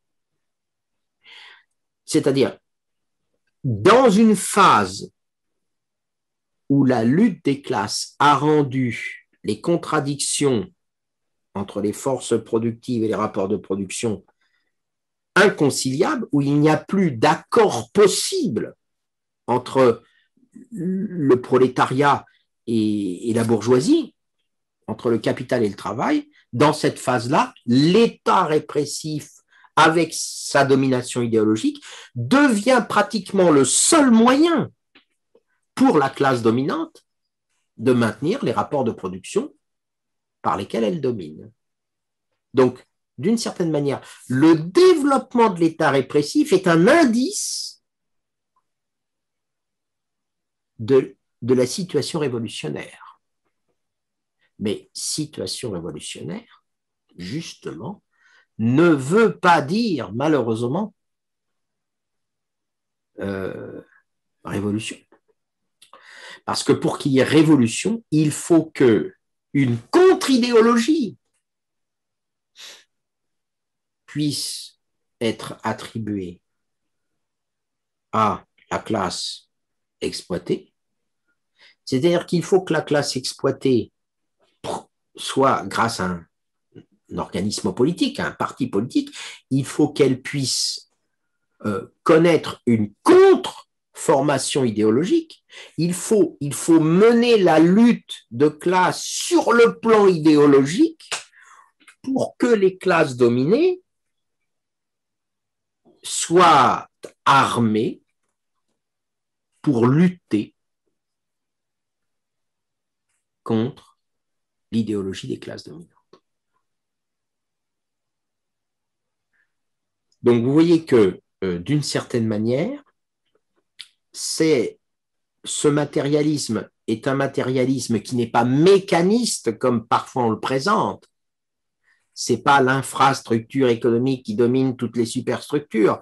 C'est-à-dire, dans une phase où la lutte des classes a rendu les contradictions entre les forces productives et les rapports de production inconciliables, où il n'y a plus d'accord possible entre le prolétariat et la bourgeoisie, entre le capital et le travail, dans cette phase-là, l'État répressif, avec sa domination idéologique, devient pratiquement le seul moyen pour la classe dominante de maintenir les rapports de production par lesquels elle domine. Donc, d'une certaine manière, le développement de l'État répressif est un indice de la situation révolutionnaire. Mais situation révolutionnaire, justement, ne veut pas dire, malheureusement, révolution. Parce que pour qu'il y ait révolution, il faut qu'une contre-idéologie puisse être attribuée à la classe exploitée. C'est-à-dire qu'il faut que la classe exploitée soit, grâce à un organisme politique, un parti politique, il faut qu'elle puisse connaître une contre-formation idéologique. Il faut mener la lutte de classe sur le plan idéologique pour que les classes dominées soient armées pour lutter contre l'idéologie des classes dominantes. Donc, vous voyez que, d'une certaine manière, ce matérialisme est un matérialisme qui n'est pas mécaniste comme parfois on le présente. Ce n'est pas l'infrastructure économique qui domine toutes les superstructures.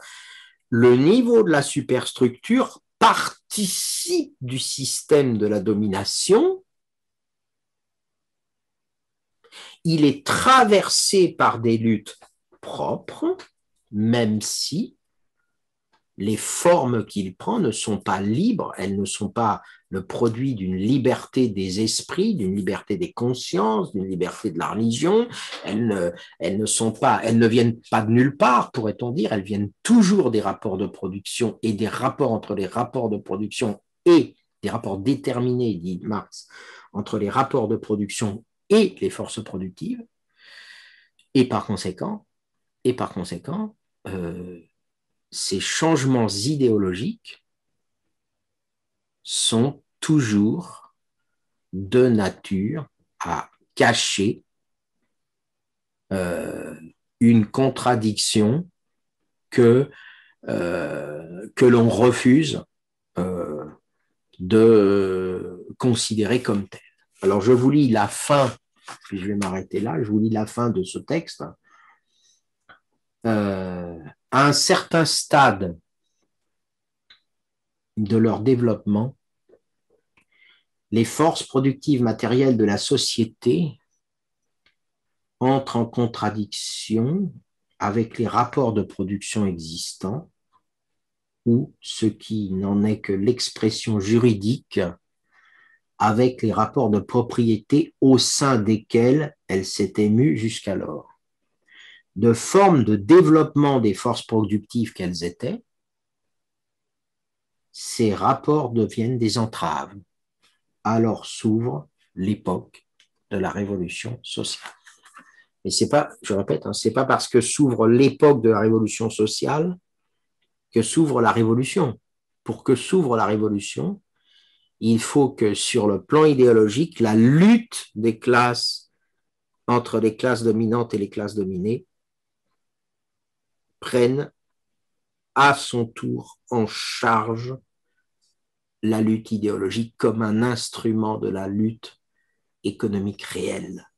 Le niveau de la superstructure participe du système de la domination. Il est traversé par des luttes propres, même si les formes qu'il prend ne sont pas libres, elles ne sont pas le produit d'une liberté des esprits, d'une liberté des consciences, d'une liberté de la religion, elles ne viennent pas de nulle part, pourrait-on dire, elles viennent toujours des rapports de production et des rapports entre les rapports de production et des rapports déterminés, dit Marx, entre les rapports de production et les forces productives, et par conséquent, ces changements idéologiques sont toujours de nature à cacher une contradiction que l'on refuse de considérer comme telle. Alors, je vous lis la fin, puis je vais m'arrêter là, je vous lis la fin de ce texte. À un certain stade de leur développement, les forces productives matérielles de la société entrent en contradiction avec les rapports de production existants, ou ce qui n'en est que l'expression juridique, avec les rapports de propriété au sein desquels elle s'est émue jusqu'alors. De forme de développement des forces productives qu'elles étaient, ces rapports deviennent des entraves. Alors s'ouvre l'époque de la révolution sociale. Mais c'est pas, je répète, c'est pas parce que s'ouvre l'époque de la révolution sociale que s'ouvre la révolution. Pour que s'ouvre la révolution, il faut que sur le plan idéologique, la lutte des classes entre les classes dominantes et les classes dominées prenne à son tour en charge la lutte idéologique comme un instrument de la lutte économique réelle.